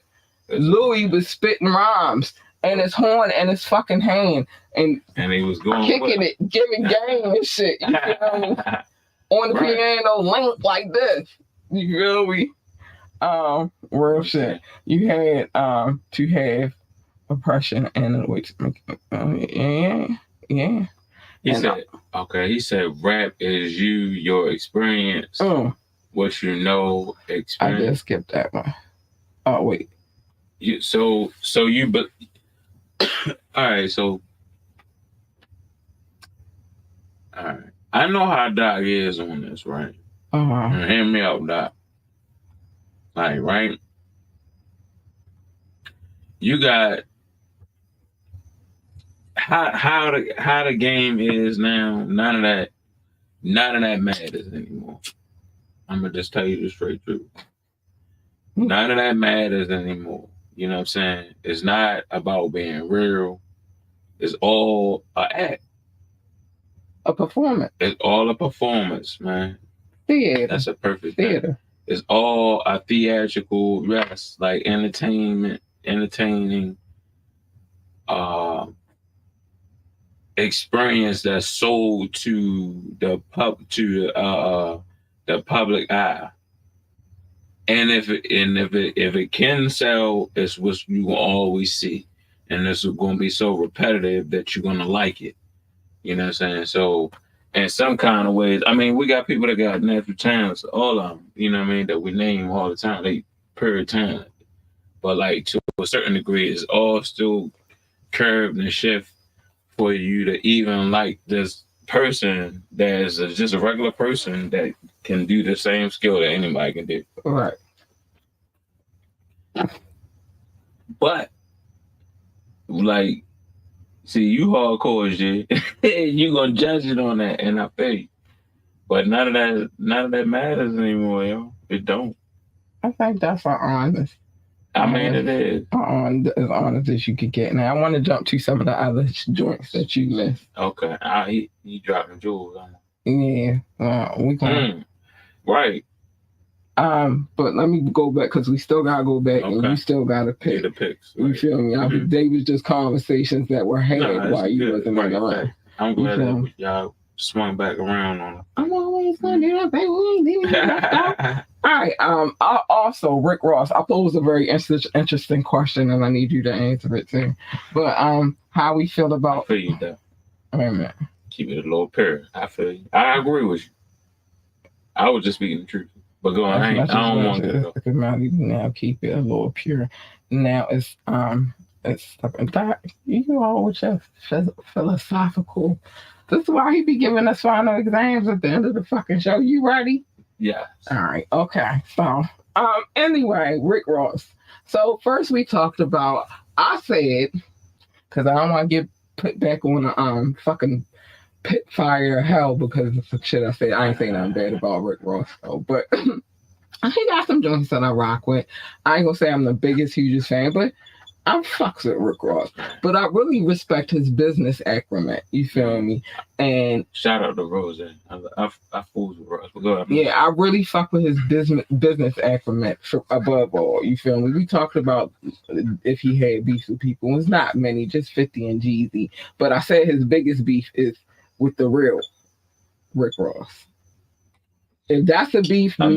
Louis was spitting rhymes and his horn and his fucking hand, and he was going kicking it, giving game and shit. You feel me? On the piano, link like this. You feel me? Real shit. You had to have oppression and yeah. He said rap is you, your experience, what you know, experience. I just skipped that one. Oh wait. All right. I know how Doc is on this, right? Hear me out, Doc. Like, right? You got how the game is now. None of that matters anymore. I'm gonna just tell you the straight truth. None of that matters anymore. You know what I'm saying? It's not about being real. It's all an act. A performance. It's all a performance, man. Theater. That's a perfect theater. Thing. It's all a theatrical, yes, like entertaining experience that's sold to the public eye. And if it can sell, it's what you will always see. And it's going to be so repetitive that you're going to like it. You know what I'm saying? So, in some kind of ways, I mean, we got people that got natural talents, all of them, you know what I mean, that we name all the time. They pure talent. But, like, to a certain degree, it's all still curved and shift for you to even like this person that is just a regular person that can do the same skill that anybody can do. Right. But, like, see, you hardcore as shit. You gonna judge it on that, and I feel you. But none of that matters anymore, yo. It don't. I think that's honest. I mean, it is. As honest as you could get. Now, I want to jump to some of the other joints that you list. Okay. He dropping jewels on it. Yeah. We can. Right. But let me go back because we still gotta go back and you still gotta pick. The picks. Right. You feel me? They was just conversations that were had while you wasn't in the line. I'm glad that y'all swung back around on it. I'm always gonna do that, baby. All right. Also, Rick Ross. I posed a very interesting question, and I need you to answer it too. But how we feel about? I feel you, though. Wait a minute. Keep it a little pure. I feel you. I agree with you. I was just speaking the truth. But go on. I don't want to go. Now keep it a little pure. Now it's that you all with your philosophical. This is why he be giving us final exams at the end of the fucking show. You ready? Yeah. All right. Okay. So anyway, Rick Ross. So first we talked about. I said because I don't want to get put back on the fucking pit fire of hell because of some shit I said. I ain't saying nothing bad about Rick Ross though, but he got some joints that I rock with. I ain't gonna say I'm the biggest, hugest fan, but I fucks with Rick Ross. But I really respect his business acumen. You feel me? And shout out to Rose. I fools with Ross. But go ahead. Yeah, I really fuck with his business acumen above all. You feel me? We talked about if he had beef with people. It's not many, just 50 and Jeezy. But I said his biggest beef is with the real Rick Ross. If that's a beef, I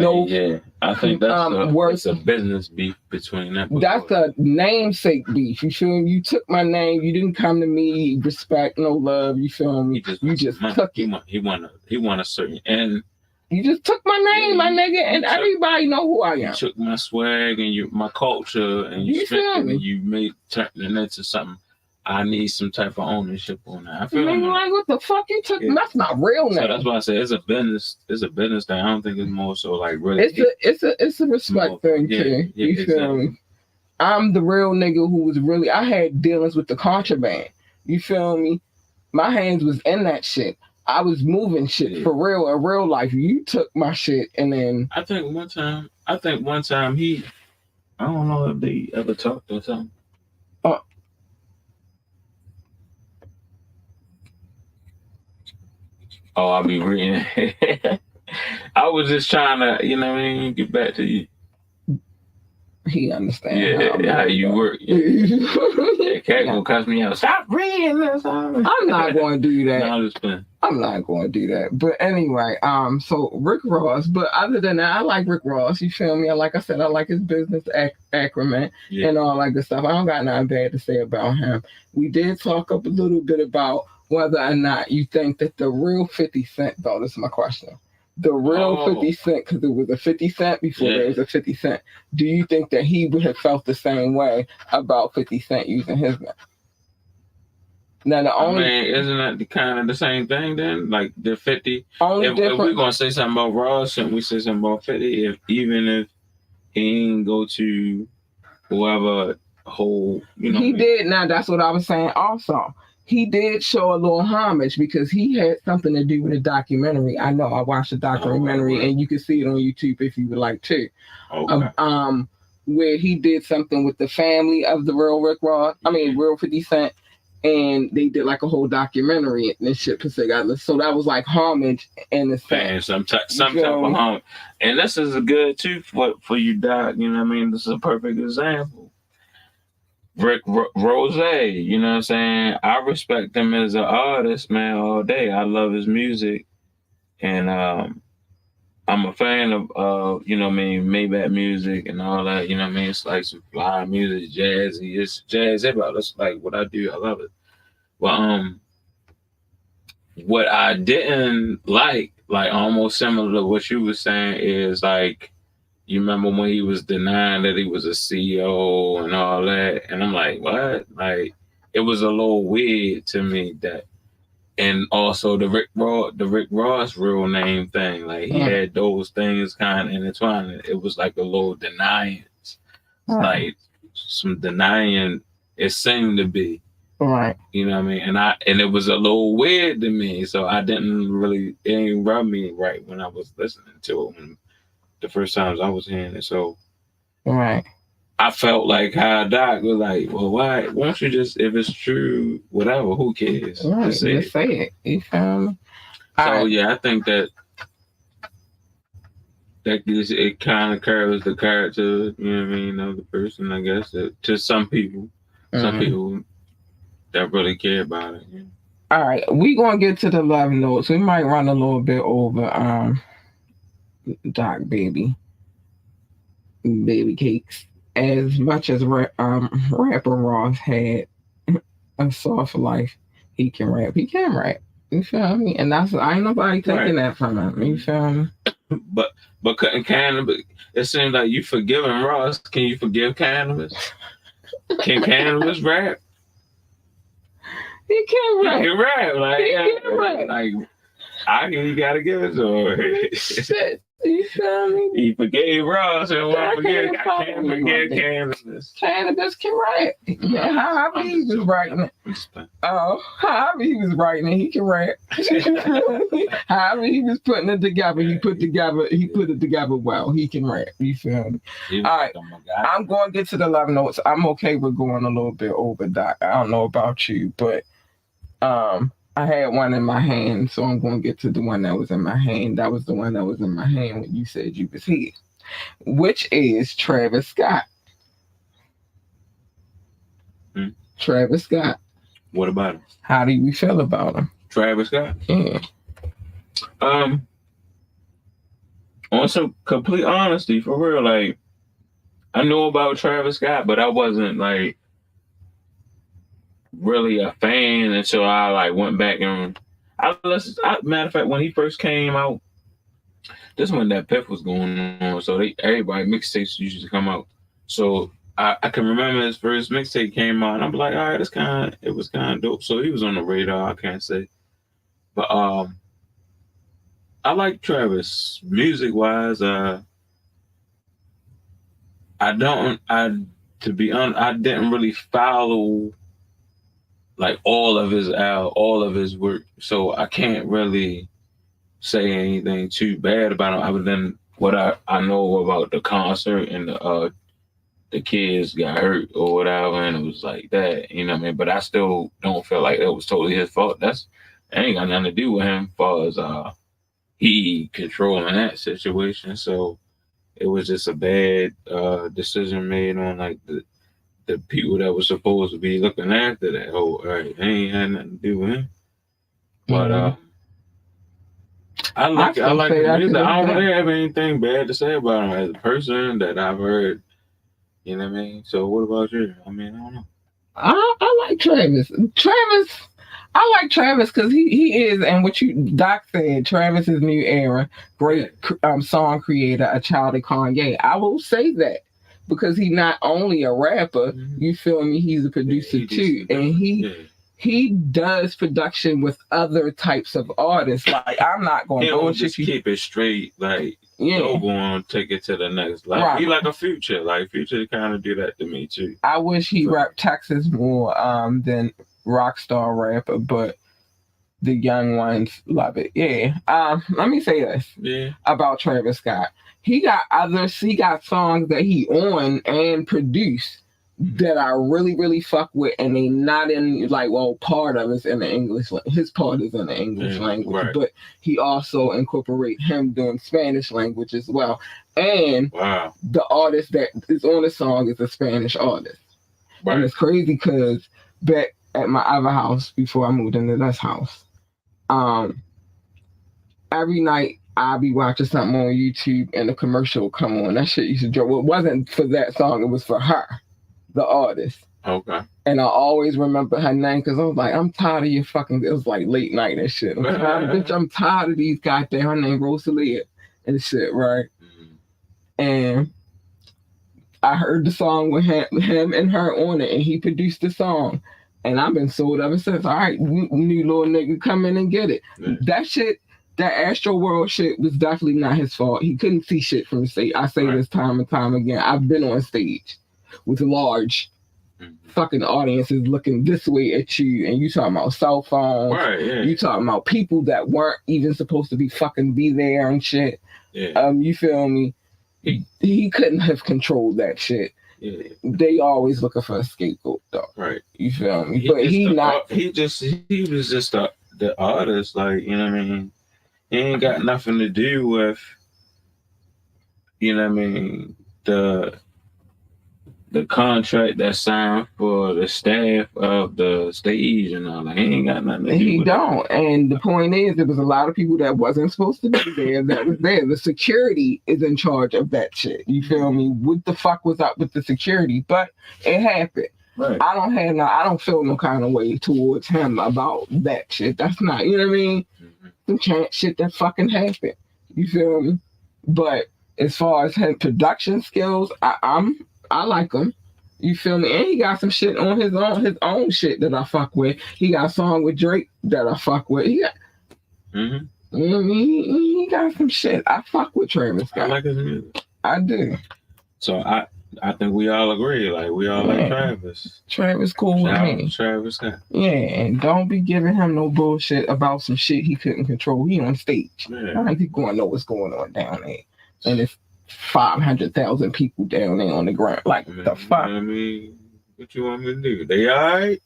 think that's a business beef between them. That's a namesake beef. You feel me? You took my name. You didn't come to me. Respect, no love. You feel me? You just took it. He want a certain and. You just took my name, my nigga, and everybody know who I am. You took my swag and my culture, and you spent it, and you turned it into something. I need some type of ownership on that. I feel like what the fuck you took? Yeah. That's not real now. So that's why I say it's a business. It's a business thing. I don't think it's more so like really. It's a respect thing too. You feel me? I'm the real nigga who was really. I had dealings with the contraband. You feel me? My hands was in that shit. I was moving shit for real, in real life. You took my shit and then. I think one time he. I don't know if they ever talked or something. Oh, I'll be reading. I was just trying to, you know what I mean, get back to you. He understands. Yeah, how you work. Yeah, Cat gonna cuss me out. Stop reading this. I'm not going to do that. No, I'm just playing. I'm not going to do that. But anyway, so Rick Ross. But other than that, I like Rick Ross. You feel me? Like I said, I like his business acumen and all that good stuff. I don't got nothing bad to say about him. We did talk up a little bit about whether or not you think that the real 50 Cent, though, this is my question. The real 50 Cent, because it was a 50 Cent before there was a 50 Cent. Do you think that he would have felt the same way about 50 Cent using his name? Now, I mean, isn't that kind of the same thing then? Like the 50. If we're gonna say something about Ross, shouldn't we say something about 50? Even if he ain't go to whoever whole, he did. Now that's what I was saying. Also, he did show a little homage because he had something to do with the documentary. I know I watched the documentary, and you can see it on YouTube if you would like to. Okay. Where he did something with the family of the real Rick Ross. I mean, real 50 Cent. And they did like a whole documentary and shit put together. So that was like homage in the sense. Some type of homage. And this is a good too for you, Doc. You know what I mean? This is a perfect example. Rick Rose, you know what I'm saying? I respect him as an artist, man, all day. I love his music. And I'm a fan of you know what I mean, Maybach music and all that, you know what I mean? It's like some fly music, jazzy. It's jazz hip hop. That's like what I do. I love it. But what I didn't like almost similar to what you were saying, is like, you remember when he was denying that he was a CEO and all that, and I'm like, what? Like, it was a little weird to me that. And also the Rick Ross real name thing, like he had those things kind of intertwined. It was like a little denying, like some denying. It seemed to be, right. You know what I mean? And it was a little weird to me, so I didn't really, it didn't rub me right when I was listening to it the first times I was hearing it. So, right. I felt like how Doc was like, well, why don't you just, if it's true, whatever, who cares? Right, just say it. You feel me? So, yeah, I think that it kind of carries the character, you know what I mean, of the person, I guess, to some people. Some people that really care about it. Yeah. All right, we going to get to the love notes. We might run a little bit over Doc Baby Cakes. As much as rapper Ross had a soft life, he can rap. He can rap. You feel me? And I ain't nobody taking that from him. You feel me? But Cannabis, it seems like you forgiving Ross. Can you forgive Cannabis? Can Cannabis rap? He can rap. He can rap. Like, he can rap. Like, you gotta give it to him. Shit. You feel me? He forgave Ross and I can't forget Cannabis. Cannabis can rap. Yeah, however he was writing it. However he was writing it, he can rap. However he was putting it together, he put it together well. He can rap. You feel me? All right. I'm going to get to the love notes. I'm okay with going a little bit over, Doc. I don't know about you, but I had one in my hand, so I'm going to get to the one that was in my hand. That was the one that was in my hand when you said you was here, which is Travis Scott. Travis Scott. What about him? How do you feel about him? Travis Scott? Yeah. On some complete honesty, for real, like, I knew about Travis Scott, but I wasn't, like, really a fan until I like went back and matter of fact, when he first came out, this when that Piff was going on, so everybody mixtapes used to come out. So I can remember his first mixtape came out, and I'm like, all right, it was kind of dope. So he was on the radar, I can't say, but I like Travis music wise. I didn't really follow like all of his work, so I can't really say anything too bad about him other than what I know about the concert and the kids got hurt or whatever, and it was like that, you know what I mean? But I still don't feel like it was totally his fault. That ain't got nothing to do with him as far as he controlling that situation. So it was just a bad decision made on like the people that were supposed to be looking after that whole area. They ain't had nothing to do with him. But I like his music. I don't really have anything bad to say about him as a person that I've heard. You know what I mean? So what about you? I mean, I don't know. I like Travis. I like Travis because he is, and what Doc said, Travis is new era, great song creator, a child of Kanye. I will say that because he's not only a rapper, you feel me? He's a producer too, and he does production with other types of artists. Like I'm not going to just keep it straight, like don't go on, take it to the next level. Right. He like a Future, like Future kind of do that to me too. I wish he rapped Texas more than Rockstar rapper, but the young ones love it. Yeah. Let me say this about Travis Scott. He got songs that he on and produced that I really, really fuck with, and they not in like part of it's in the English. His part is in the English language, but he also incorporate him doing Spanish language as well. And the artist that is on the song is a Spanish artist, and it's crazy because back at my other house before I moved into this house, every night I'll be watching something on YouTube and the commercial will come on. That shit used to drop. Well, it wasn't for that song, it was for her, the artist. Okay. And I always remember her name because I was like, I'm tired of your fucking, it was like late night and shit. I'm tired of these goddamn, her name Rosalia and shit, right? And I heard the song with him and her on it, and he produced the song. And I've been sold ever since. All right, new little nigga, come in and get it. Yeah. That shit, that Astro World shit was definitely not his fault. He couldn't see shit from the stage. I say this time and time again. I've been on stage with large fucking audiences looking this way at you, and you talking about cell phones. You talking about people that weren't even supposed to be there and shit. Yeah. You feel me? He couldn't have controlled that shit. Yeah. They always looking for a scapegoat, though. Right. You feel me? But he was just the artist, like, you know what I mean? He ain't got nothing to do with, you know what I mean, the contract that's signed for the staff of the stage and all that. He ain't got nothing to do with it. And the point is, there was a lot of people that wasn't supposed to be there that was there. The security is in charge of that shit. You feel me? What the fuck was up with the security? But it happened. Right. I don't feel no kind of way towards him about that shit. That's not, you know what I mean? Some shit that fucking happened. You feel me? But as far as his production skills, I like him. You feel me? And he got some shit on his own shit that I fuck with. He got a song with Drake that I fuck with. He got, you know what I mean? He got some shit. I fuck with Travis Scott. I like his music. I do. So I think we all agree. Like, we all like Travis. Travis cool with me. Travis Scott. Yeah, and don't be giving him no bullshit about some shit he couldn't control. He on stage. Yeah. I think people gonna know what's going on down there. And it's 500,000 people down there on the ground. Like, the fuck? I mean, what you want me to do? They all right?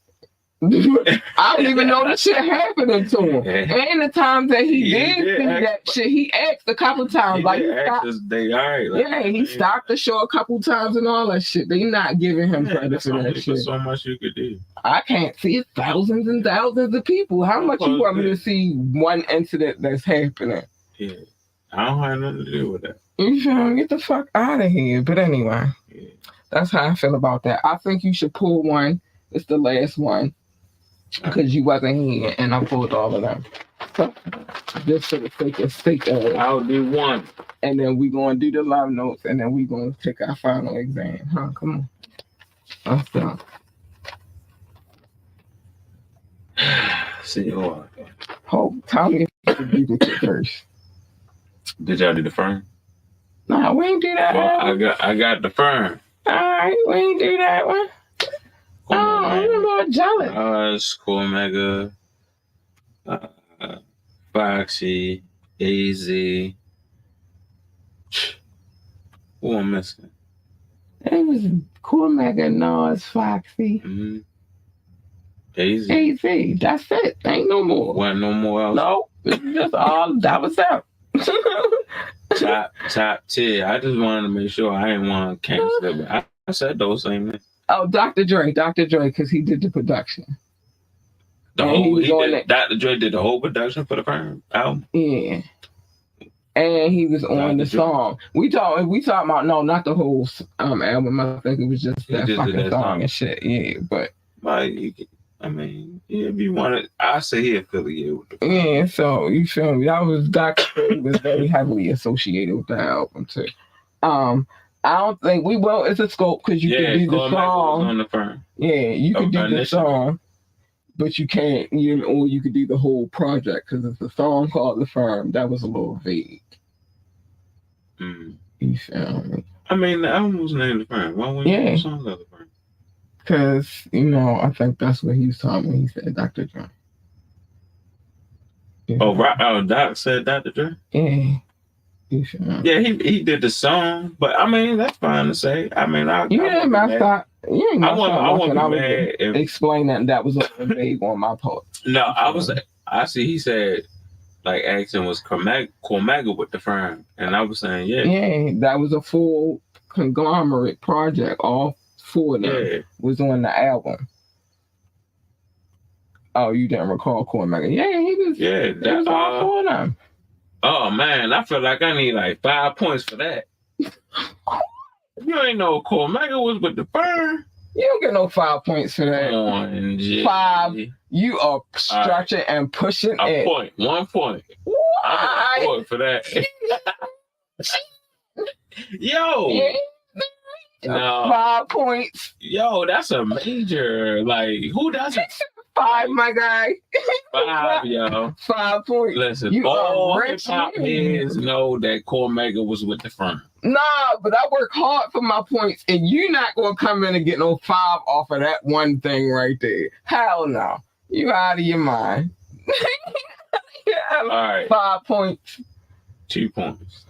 I don't even know that shit happening to him. And the times that he did see that shit, he asked a couple times. Like, they all right. Like, he stopped the show a couple times and all that shit. They not giving him credit for that shit. There's so much you could do. I can't see it. Thousands and thousands of people. How much you want me to see one incident that's happening? Yeah. I don't have nothing to do with that. You feel me? Get the fuck out of here. But anyway, that's how I feel about that. I think you should pull one. It's the last one. Because you wasn't here and I pulled all of them. So, just for the sake of I'll do one. And then we're going to do the love notes and then we're going to take our final exam. Huh? Come on. Let's go. See you all. Tell me if you do the shit first. Did y'all do the firm? No, we ain't do that. Well, I got the firm. All right, we ain't do that one. I'm a little jealous. It's Cool Mega, Foxy, AZ. Who I'm missing? It was Cool Mega, Nas, Foxy. AZ. That's it. Ain't no more. Wasn't no more else? No, it's just all that was out. top tier. I just wanted to make sure I didn't want to cancel it. But I said those same things. Oh, Dr. Dre, because he did the production. Dr. Dre did the whole production for the Firm album. Yeah. And he was on the song. We talking about not the whole album. I think it was just that fucking song and shit. Yeah, but I mean, if you want it, I say he affiliated with the Firm. Yeah, so you feel me? That was Dr. Dre was very heavily associated with the album too. I don't think it's a scope because you can do the song on the Firm. Yeah, you can do the song. But you can't, or you could do the whole project because it's a song called The Firm. That was a little vague. You feel me? I mean, the album was named The Firm. Why wouldn't you do the song called The Firm? Because, I think that's what he was talking when he said Dr. Dre. Doc said Dr. Dre? Yeah. Yeah, he did the song, but I mean, that's fine to say. I mean, I want to explain that was a little vague on my part. No, I see he said, like, Action was Cormega with the Firm, and I was saying, Yeah, that was a full conglomerate project. All four of them was on the album. Oh, you didn't recall Cormega? Yeah, he was. Yeah, that was all four of them. Oh man, I feel like I need like 5 points for that. You ain't know Cormega was with the Firm. You don't get no 5 points for that. 5. You are stretching and pushing it. 1 point. Why? I get a point for that. Yo. No. 5 points. Yo, that's a major. Like, who doesn't? 5, my guy. 5, yo. 5 points. Listen, all hip-hop heads know that Cormega was with the Firm. Nah, but I work hard for my points, and you're not going to come in and get no 5 off of that one thing right there. Hell no. You out of your mind. All right. 5 points. 2 points.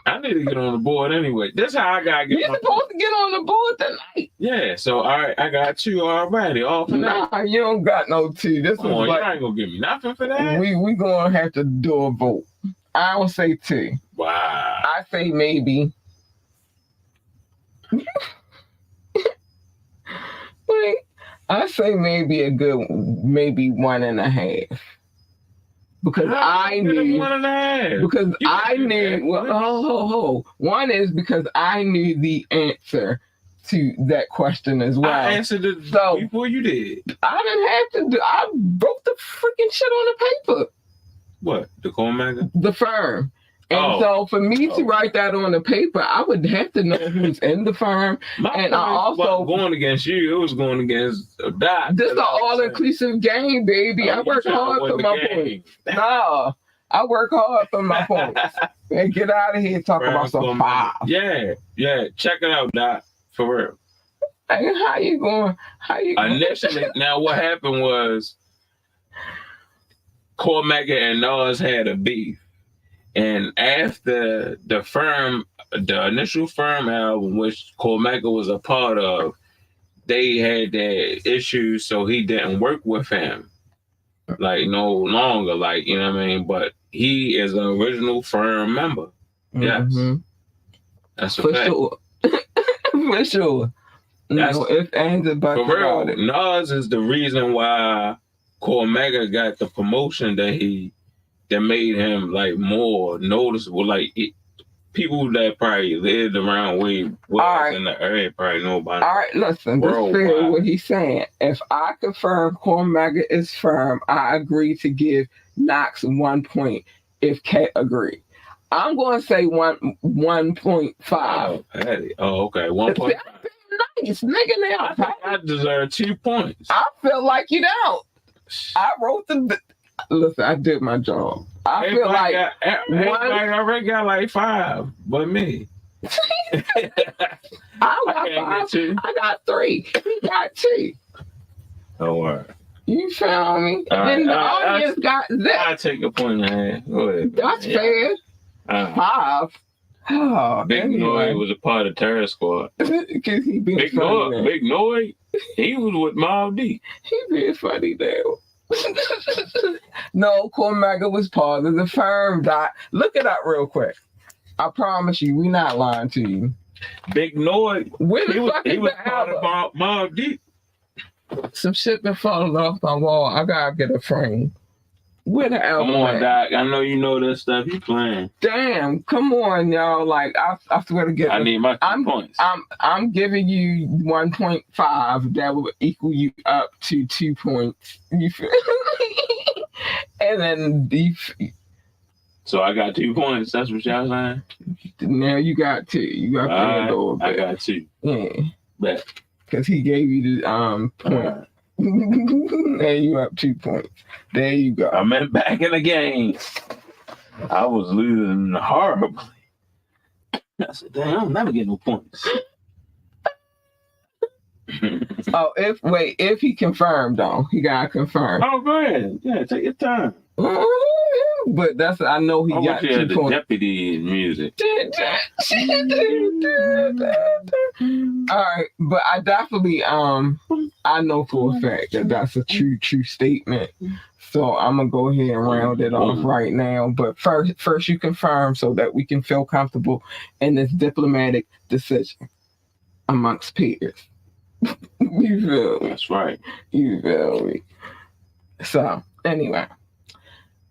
I need to get on the board anyway. That's how I gotta get. You're supposed to get on the board tonight. Yeah, so all right, I got 2 already. All for that. Nah, you don't got no 2. This Come on, you ain't gonna give me nothing for that. We gonna have to do a vote. I don't say 2. Wow. I say maybe. I say maybe a good 1.5. Because I knew 1.5. Because I knew one is because I knew the answer to that question as well. I answered it before you did. I didn't have to do. I wrote the freaking shit on the paper. What? The Cormega? The Firm. And so for me to write that on the paper, I would have to know who's in the Firm. And I also going against you. It was going against Doc. This is an all-inclusive game, baby. I work hard for my points. No, I work hard for my points. And get out of here talking about some 5. Yeah. Check it out, Doc. For real. Hey, how you going? Initially, now what happened was Cormega and Nas had a beef. And after the initial Firm album, which Cormega was a part of, they had that issue, so he didn't work with him. Like, no longer, like, you know what I mean? But he is an original Firm member. Yes. That's a fact. Sure. For sure. No, if and about for real, Nas is the reason why Cormega got the promotion that made him like more noticeable. Like people that probably lived around where he was in the area probably know about it. All right, listen, just feel what he's saying. If I confirm Cormega is Firm, I agree to give Knoxx 1 point if Kat agree. I'm going to say 1.5. Oh, okay, 1.5. Nice, nigga. Now I deserve 2 points. I feel like you don't. I wrote listen, I did my job. I feel like everybody already got like 5, but me. I got 5. I got 3. He got 2. Don't worry. You feel me? Then the audience got this. I take a point and a half. Go ahead. That's fair. 5. Oh, Big Noy was a part of Terror Squad. Because he been Big Noy, he was with Mobb D. He been funny now. No, Cormega was part of the firm, Doc. Look it up real quick. I promise you, we not lying to you. Big Noise. Where the He fuck is was the part album? of Mob Deep. Some shit been falling off my wall. I gotta get a frame. Where the album Come on, at? Doc. I know you know that stuff you playing. Damn, come on, y'all. Like I swear to get I need my 2 points. I'm giving you 1.5. That will equal you up to 2 points. You feel? And then So I got 2 points. That's what y'all saying? now you got 2. You got a little bit. I got 2. Yeah. Bet. Because he gave you the point. Now you up 2 points. There you go. I meant back in the game. I was losing horribly. I said, damn, I'll never get no points. Oh, if he confirmed though, he gotta confirm. Oh, go ahead. Yeah, take your time. But I know he got 2 the points. deputy music. All right, but I definitely I know for a fact that that's a true statement. So I'm gonna go ahead and round it off right now. But first you confirm so that we can feel comfortable in this diplomatic decision amongst peers. You feel me? That's right. You feel me? So anyway.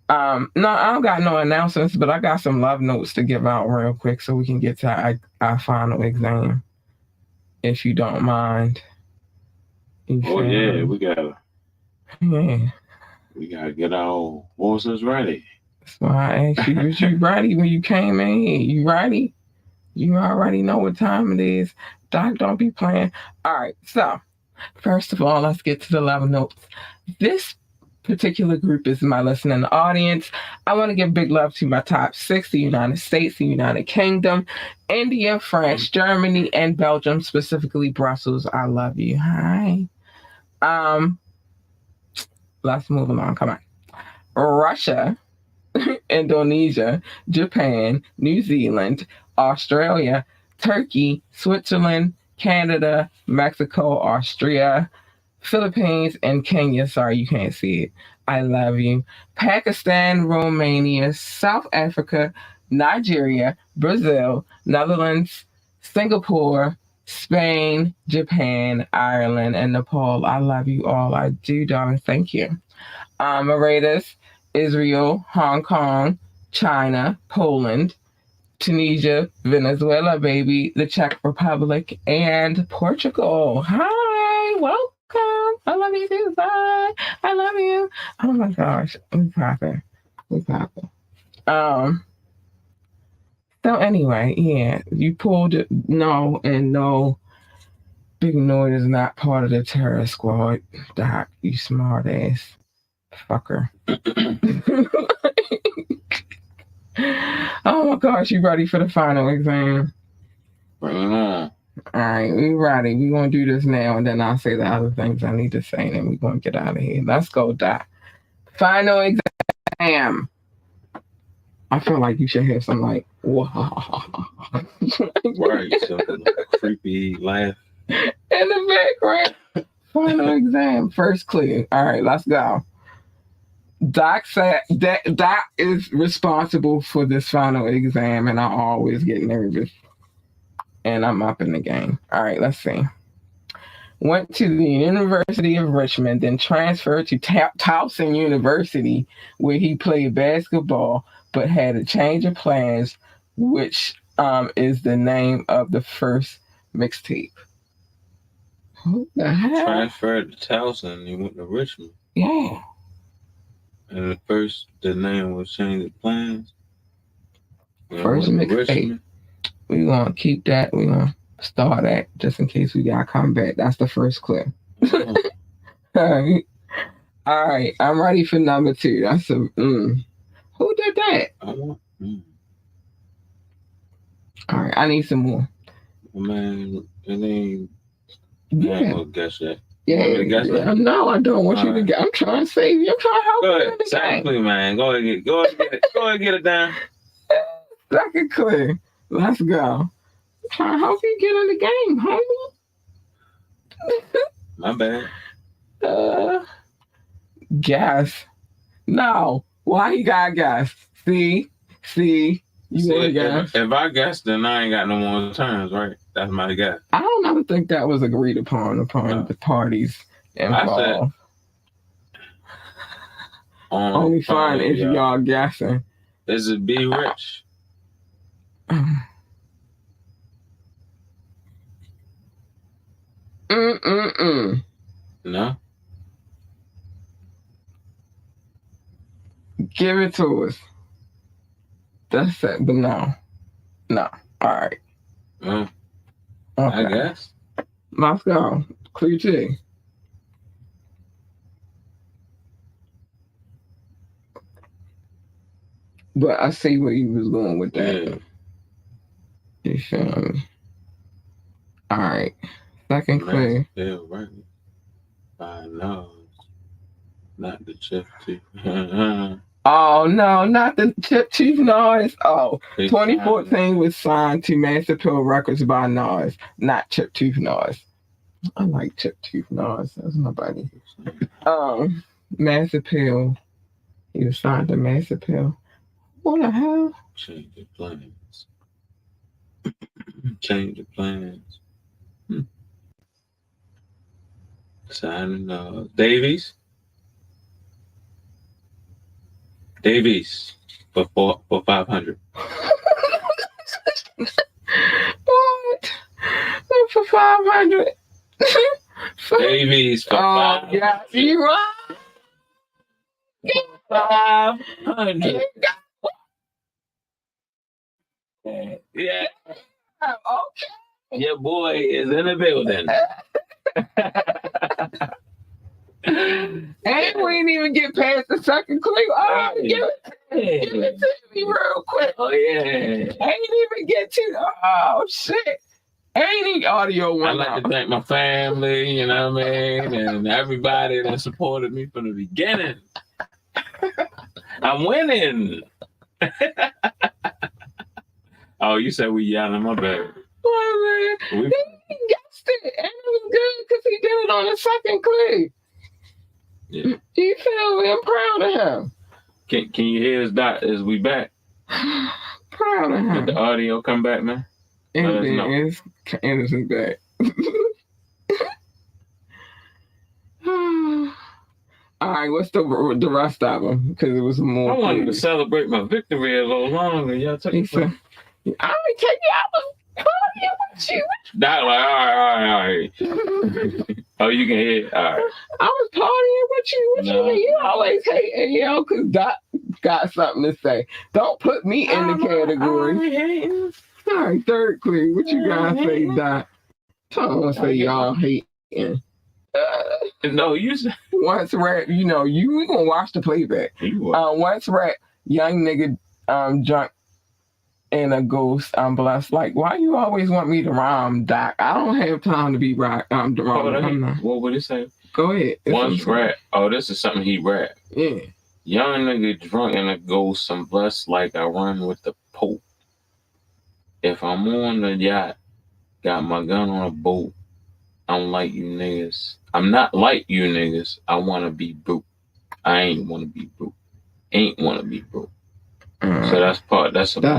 No, I don't got no announcements, but I got some love notes to give out real quick so we can get to our final exam. If you don't mind. Yeah, we gotta Yeah. get our horses ready. That's why I asked you, was you ready when you came in here? You ready? You already know what time it is. Doc, don't be playing. All right, so first of all, let's get to the love notes. This particular group is my listening audience. I want to give big love to my top 6, the United States, the United Kingdom, India, France, Germany, and Belgium, specifically Brussels. I love you. Hi. Let's move along. Come on. Russia, Indonesia, Japan, New Zealand, Australia, Turkey, Switzerland, Canada, Mexico, Austria, Philippines, and Kenya. Sorry, you can't see it. I love you. Pakistan, Romania, South Africa, Nigeria, Brazil, Netherlands, Singapore, Spain, Japan, Ireland, and Nepal. I love you all. I do, darling. Thank you. Mauritius, Israel, Hong Kong, China, Poland, Tunisia, Venezuela, baby, the Czech Republic, and Portugal. Hi, welcome. I love you too. Bye. I love you. Oh my gosh, we popping. So anyway, yeah, you pulled it. No, Big Noise is not part of the terror squad. Doc, you smart ass fucker. Oh my gosh, you ready for the final exam? Bring it on. All right, we ready. We're going to do this now, and then I'll say the other things I need to say, and then we're going to get out of here. Let's go, Doc. Final exam. I feel like you should have some, like, wow. Right, some creepy laugh. In the background. Final exam. First clear. All right, let's go. Doc said that Doc is responsible for this final exam, and I always get nervous. And I'm up in the game. All right, let's see. Went to the University of Richmond, then transferred to Towson University, where he played basketball, but had a change of plans, which is the name of the first mixtape. Who the hell? Transferred to Towson, you went to Richmond. Yeah. And at first, the name was Change of Plans. First mixtape. We're going to keep that. We're going to start that just in case we got to come back. That's the first clip. All right. I'm ready for number 2. That's a... Who did that? All right. I need some more. Man, it ain't... Yeah. I ain't gonna guess that. Yeah. No, I don't want you to get... I'm trying to save you. I'm trying to help you. Go ahead. Exactly, man. Go ahead and get it down. Second clear. Let's go. I'm trying to help you get in the game, homie. My bad. Guess. No. Why he got guess? See? You want to guess? If I guess, then I ain't got no more turns, right? That's my guess. I don't ever think that was agreed upon the parties involved. Only fun if y'all guessing. Is it Be Rich? No. Give it to us. That's it, but no. All right. Okay. I guess. Let's go. Clue 2. But I see where you was going with that. Yeah. You feel me? All right. Second clue. Yeah, right. I know. Not the chip too. Oh, no, not the Chip Chief Noise. Oh, 2014 was signed to Massive Pill Records by Noise, not Chip Chief Noise. I like Chip Chief Noise. That's my buddy. Massive Pill. He was signed to Massive Pill. What the hell? Change the plans. Change the plans. Signing Davies for 500. What? For 500? Davies for 500. Yeah, you right. 500. Yeah. Okay. Your boy is in the building. And we didn't even get past the second clue. Oh, give it to me real quick. Oh, yeah. I ain't even get to. Oh, shit. Ain't any audio I'd like to thank my family, you know what I mean, and everybody that supported me from the beginning. I'm winning. Oh, you said we yelling, my bad. Well, man, he guessed it, and it was good because he did it on the second clue. Yeah. You feel me? I'm proud of him. Can you hear us, Doc? Is we back? Proud of him. Did the audio come back, man? It is back. All right, what's the rest of them? Because it was more. I wanted to celebrate my victory a little longer. Y'all took it. I ain't taking out the party with you. Doc, like, all right. Oh, you can hear. All right. I was partying with you. What you mean? You always hating, yo, because Doc got something to say. Don't put me in the category. All right, third clue. What you guys say, Doc? Don't say y'all hating. No, you said. Once rap, we gonna watch the playback. Once rap, young nigga drunk and a ghost, I'm blessed. Like, why you always want me to rhyme, Doc? I don't have time to be the rhyme. What would it say? Go ahead. Once rap. Oh, this is something he rap. Yeah. Young nigga drunk and a ghost, I'm blessed like I run with the Pope. If I'm on the yacht, got my gun on a boat, I'm like you niggas. I'm not like you niggas. I want to be broke. I ain't want to be broke. Ain't want to be broke. So that's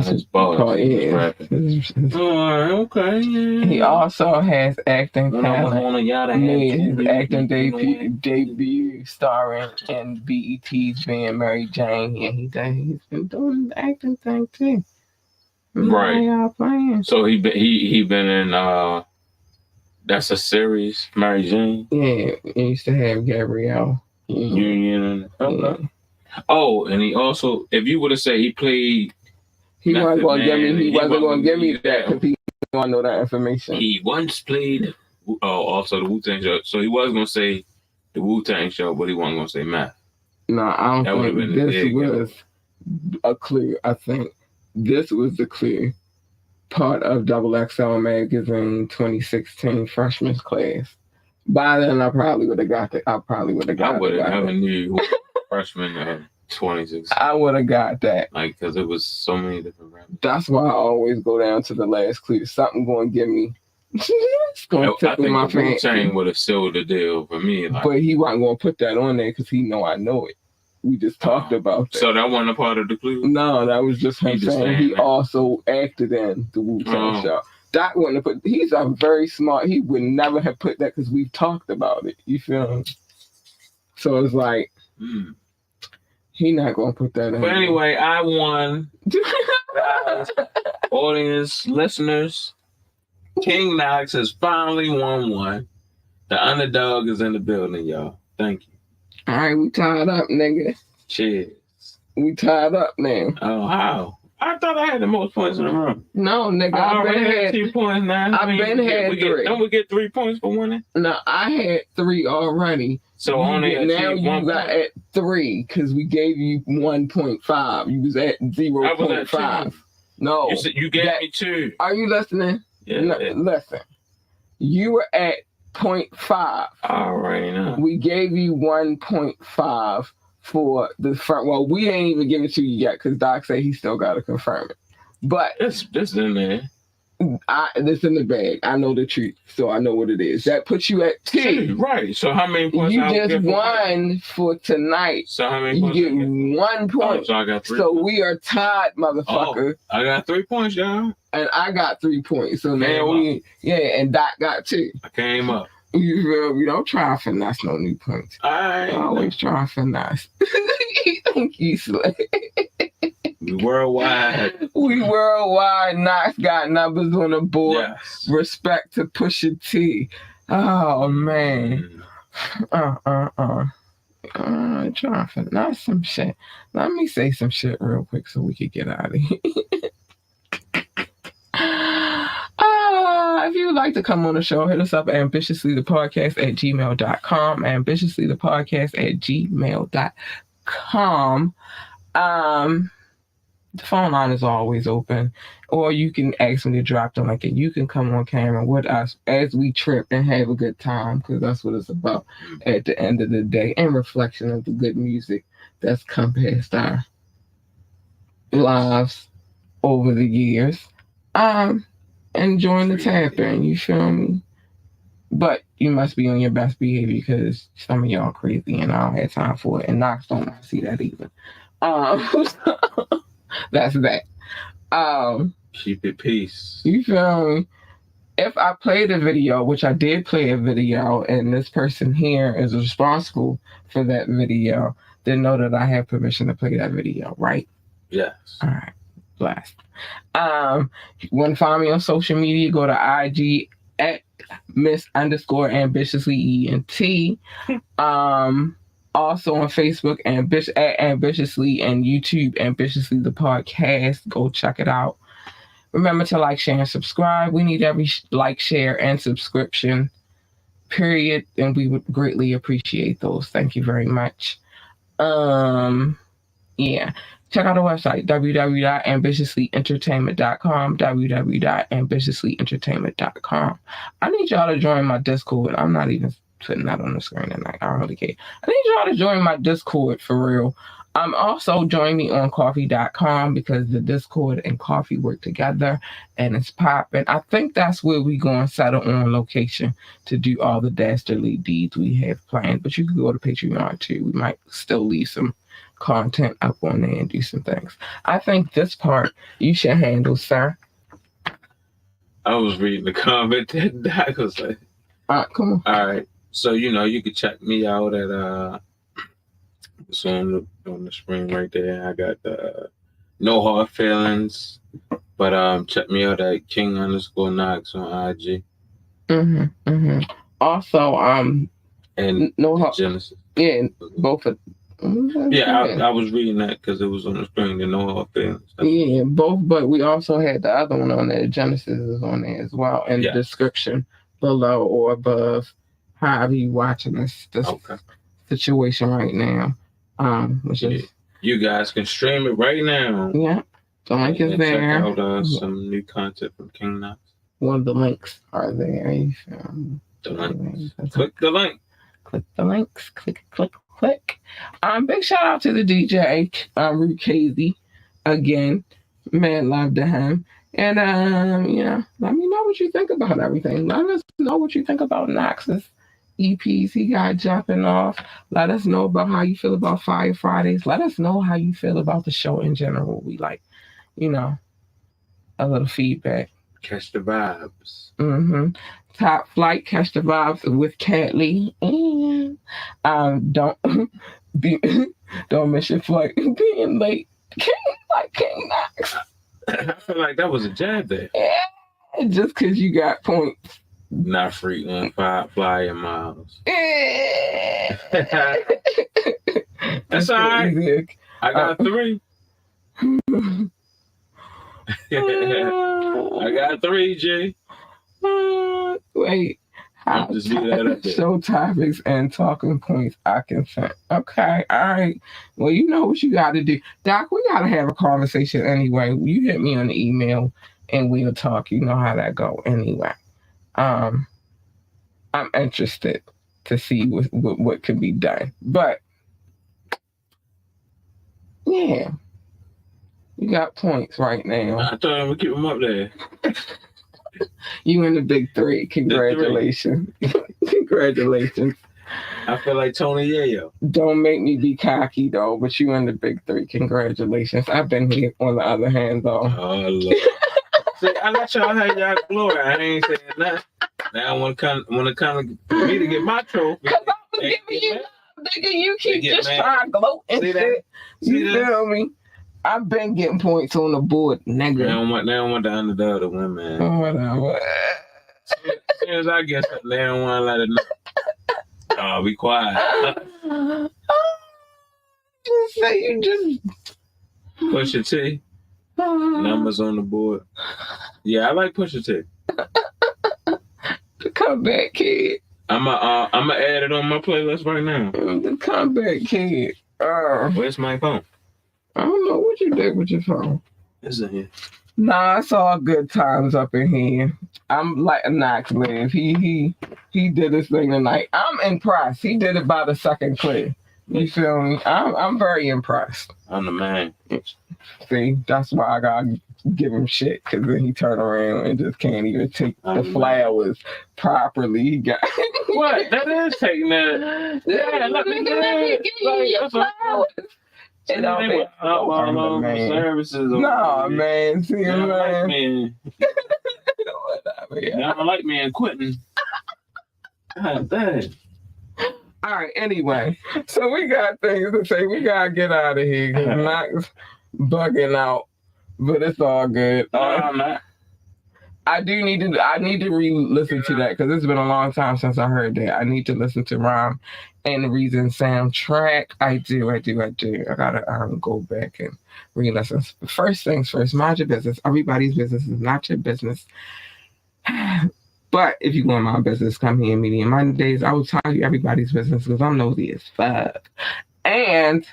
his part. Yeah. Rapping. Okay. Yeah. He also has acting talent. Made his acting debut starring in BET's Being Mary Jane. And he's been doing the acting thing too. Right. Y'all playing. So he been in that's a series, Mary Jane. Yeah, he used to have Gabrielle Union. Okay. Oh, and he also, if you would have said he played, he wasn't going to give me that because he didn't want to know that information. He once played. Also the Wu-Tang Show. So he was going to say the Wu-Tang Show, but he wasn't going to say Math. No, I don't think this was a clue. I think this was the clue. Part of XXL Magazine 2016 freshman class. By then, I probably would have got it. I would have never knew freshman 2016. I would have got that. Like, because it was so many different rappers. That's why I always go down to the last clue. Something going to give me It's gonna I tickle think my the Wu fancy. Tang would have sealed the deal for me. Like, But he wasn't gonna put that on there because he know I know it. We just talked about that. So that wasn't a part of the clue? No, that was just him saying he that. also acted in the Wu-Tang show. Doc wouldn't have put. He's a very smart. He would never have put that because we've talked about it. You feel me? So it's like he not gonna put that in. But anyway, I won. Audience, listeners, King Knoxx has finally won one. The underdog is in the building, y'all. Thank you. All right, we tied up, nigga. Cheers. We tied up now. Oh, how? I thought I had the most points in the room. No, nigga, I I've been already had 2 points now. I've been had 3. Don't we get 3 points for winning? No, I had 3 already. So only now you 1 got point? at 3 because we gave you 1.5. You was at 0.5. I was at 2. No, you gave me 2. Are you listening? Yeah. No, listen. You were at 0.5. All right. Now. We gave you 1.5 for the front. Well, we ain't even give it to you yet because Doc said he still got to confirm it. But this in there. This in the bag. I know the truth, so I know what it is. That puts you at 2. Right. So how many points? You just won for tonight. So how many points? You get 1 point. So I got 3. So we are tied, motherfucker. I got 3 points, y'all. And I got 3 points. So now and Doc got 2. I came up. You feel me? Don't try and finesse no new points. I always try and finesse. Thank you, Slay. We worldwide. We worldwide. Knoxx got numbers on the board. Yes. Respect to Pusha T. Oh, man. Trying to finesse some shit. Let me say some shit real quick so we could get out of here. If you would like to come on the show, hit us up at ambitiouslythepodcast@gmail.com. ambitiouslythepodcast@gmail.com. The phone line is always open, or you can ask me to drop the link and you can come on camera with us as we trip and have a good time, because that's what it's about at the end of the day, and reflection of the good music that's come past our lives over the years. And join the tapping, you feel me? But you must be on your best behavior because some of y'all crazy and I don't have time for it. And Knoxx don't want to see that either. That's that. Keep it peace. You feel me? If I played a video, which I did play a video, and this person here is responsible for that video, then know that I have permission to play that video, right? Yes. All right. Blast. You want to find me on social media, go to IG at Miss_ambitiously ENT. Also on Facebook at Ambitiously, and YouTube Ambitiously the Podcast. Go check it out. Remember to like, share, and subscribe. We need every like, share, and subscription, period. And we would greatly appreciate those. Thank you very much. Yeah. Check out our website, www.ambitiouslyentertainment.com, www.ambitiouslyentertainment.com. I need y'all to join my Discord. I'm not even putting that on the screen tonight. I don't really care. I need y'all to join my Discord for real. Also join me on coffee.com because the Discord and coffee work together and it's popping. I think that's where we going to settle on location to do all the dastardly deeds we have planned. But you can go to Patreon too. We might still leave some content up on there and do some things. I think this part you should handle, sir. I was reading the comment that Doc was like, come on. All right. So, you can check me out at it's on the screen right there. I got No Hard Feelings. But check me out at King_Knoxx on IG. Also, and No Hard Genesis. Yeah, both of I was reading that because it was on the screen. The No Hard Feelings. Yeah, both. But we also had the other one on there. Genesis is on there as well in the description below or above. However you watching this situation right now, which is you guys can stream it right now. Yeah, the link is there. Check out some new content from King Knoxx. One of the links are there. The links. Click the link. Click the links. Click. Big shout out to the DJ, Rukazy, again. Man, love to him. And let me know what you think about everything. Let us know what you think about Knoxx's EPs he got jumping off. Let us know about how you feel about Fire Fridays. Let us know how you feel about the show in general. We like, a little feedback. Catch the vibes. Top Flight, Catch the Vibes with Cat Lee. And don't miss your flight. Being late. King Knoxx. I feel like that was a jab there. Yeah, just because you got points. Not frequent flyer miles. That's all right. I got 3. I got 3, G. Wait. Just leave that up there. Show topics and talking points I consent. Okay. All right. Well, you know what you got to do. Doc, we got to have a conversation anyway. You hit me on the email and we'll talk. You know how that go anyway. I'm interested to see what can be done. But, yeah. You got points right now. I thought I would keep them up there. You in the big 3. Congratulations. Congratulations. I feel like Tony Yayo. Don't make me be cocky, though, but you in the big 3. Congratulations. I've been here on the other hand, though. Oh, Lord. See, I let y'all have y'all glory. I ain't saying nothing. Now I want to come for me to get my trophy. Because I was giving you, nigga, you keep just trying to gloat and shit. You feel me? I've been getting points on the board, nigga. They don't want the underdog to win, man. Oh, whatever. As soon as I get something, they don't want to let it know. Oh, be quiet. Just say you just... Pusha T. Numbers on the board. Yeah, I like Pusha T. The comeback kid. I'm a add it on my playlist right now. The comeback kid. Where's my phone? I don't know what you did with your phone. It's in here. Nah, it's all good times up in here. I'm like a Knoxx man. He did his thing tonight. I'm impressed. He did it by the second clear. You feel me? I'm very impressed. I'm the man. See, that's why I gotta give him shit, because then he turned around and just can't even take the flowers properly. He got what? That is taking that. Yeah, let me give you your flowers. And all services. No, man. See, man. Like me. I don't like me and quitting. God dang. All right, anyway. So we got things to say. We got to get out of here because Knoxx bugging out. But it's all good. I'm not. I need to re-listen to that because it's been a long time since I heard that. I need to listen to Rhyme and the Reason soundtrack. I do. I gotta go back and re-listen. First things first, mind your business. Everybody's business is not your business. But if you go in my business, come here Media Mondays. I will tell you everybody's business because I'm nosy as fuck. And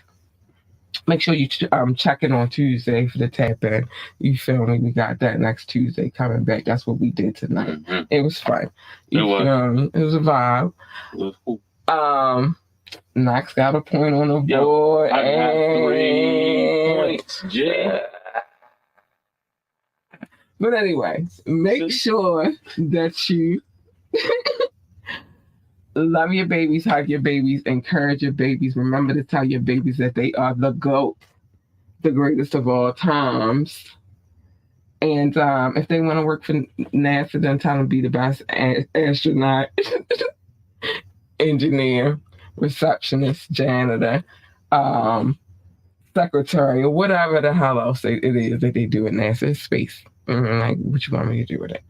make sure you check in on Tuesday for the tap in. You feel me? We got that next Tuesday coming back. That's what we did tonight. Mm-hmm. It was fun. You feel me? It was a vibe. It was cool. Knoxx got a point on the board. I got 3 points. Yeah. But anyway, make sure that you love your babies, hug your babies, encourage your babies. Remember to tell your babies that they are the GOAT, the greatest of all times. And if they want to work for NASA, then tell them to be the best astronaut, engineer, receptionist, janitor, secretary, or whatever the hell else it is that they do at NASA. Space. Like, what you want me to do with it?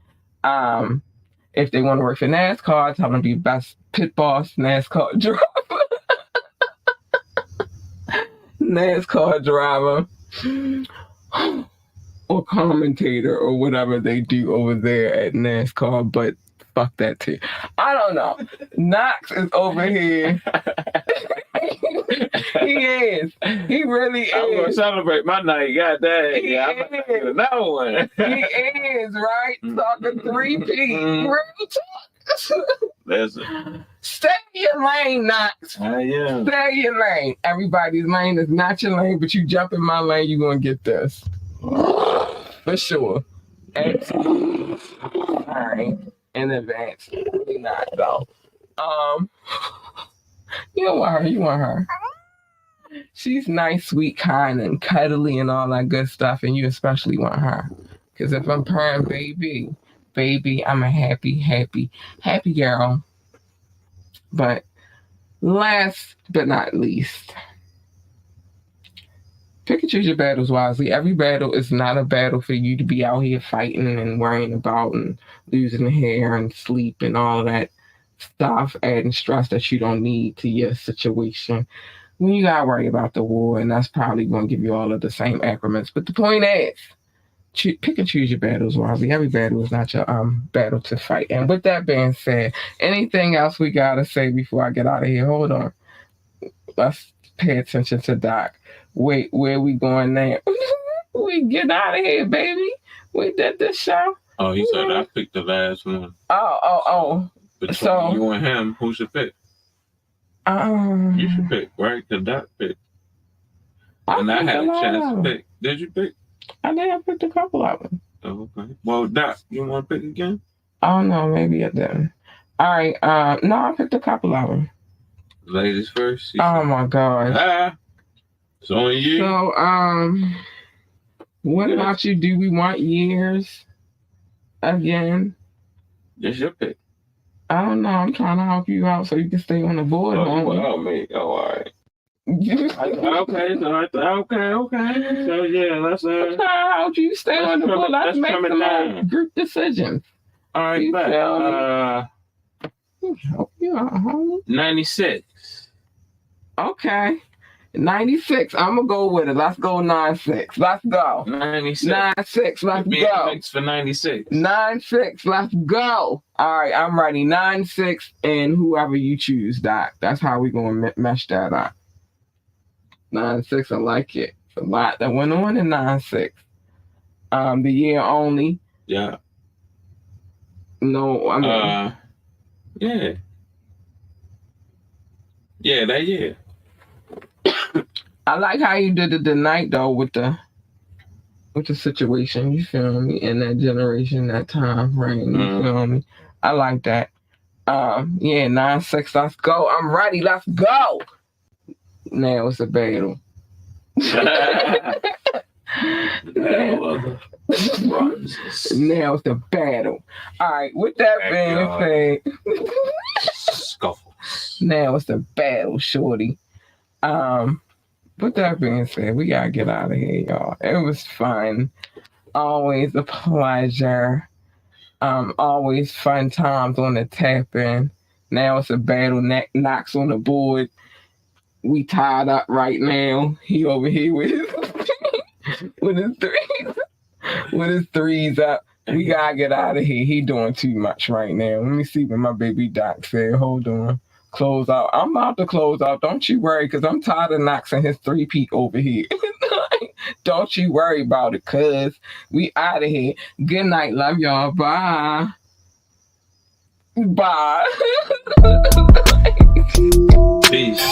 If they want to work for NASCAR, tell them to be best pit boss, NASCAR driver. NASCAR driver. Or commentator or whatever they do over there at NASCAR, but fuck that too. I don't know. Knoxx is over here. He is. He really is. I'm gonna celebrate my night. God dang. Yeah, I'm gonna get another one. He is, right? Talking 3P. Real talk. Listen. Stay in your lane, Knoxx. I am. Stay in your lane. Everybody's lane is not your lane, but you jump in my lane, you're gonna get this. For sure. Absolutely. Sorry in advance. Really not though. You don't want her. You want her. She's nice, sweet, kind, and cuddly, and all that good stuff. And you especially want her, because if I'm purring baby, I'm a happy girl. But last but not least, pick and choose your battles wisely. Every battle is not a battle for you to be out here fighting and worrying about and losing the hair and sleep and all that stuff, adding stress that you don't need to your situation. When you gotta worry about the war, and that's probably going to give you all of the same accrements. But the point is, pick and choose your battles wisely. Every battle is not your battle to fight. And with that being said, anything else we gotta say before I get out of here? Hold on. Let's pay attention to Doc. Wait, where we going now? We get out of here, baby. We did this show. Oh, he said I picked the last one. Oh. Between you and him, who should pick? You should pick, right? The Doc pick. And I had a chance to pick. Did you pick? I think I picked a couple of them. Oh, okay. Well, Doc, you want to pick again? Oh, no, maybe I didn't. All right. No, I picked a couple of them. Ladies first. Oh, my gosh. It's on you. So, what about you? Do we want years again? Just your pick. I don't know. I'm trying to help you out so you can stay on the board. All right. Okay. So yeah, let's I'm trying to help you stay on the board. Let's make some group decisions. All right, you back. Help you out, homie. 96. Okay. 96. I'm gonna go with it. Let's go 9-6. Let's go. 96. 9-6. Let's go. Thanks for 96. 9-6. Let's go. All right, I'm ready. 9-6, and whoever you choose, Doc. That's how we gonna mesh that up. 9-6. I like it. It's a lot that went on in 9-6. The year only. Yeah. No, I mean. Yeah. Yeah, that year. I like how you did it tonight though with the situation, you feel me, in that generation, that time frame, you feel me. I like that. 9-6, let's go. I'm ready, let's go. Now it's a battle. Now it's a battle. All right, with that being said, scuffles. Now it's a battle, shorty. With that being said, we gotta get out of here, y'all. It was fun. Always a pleasure. Always fun times on the tap-in. Now it's a battle. Knoxx on the board. We tied up right now. He over here with his with his threes up. We gotta get out of here. He doing too much right now. Let me see what my baby Doc said. Hold on. Close out. I'm about to close out. Don't you worry, because I'm tired of Knoxx and his 3-peat over here. Don't you worry about it, cuz we out of here. Good night. Love y'all. Bye. Bye. Peace.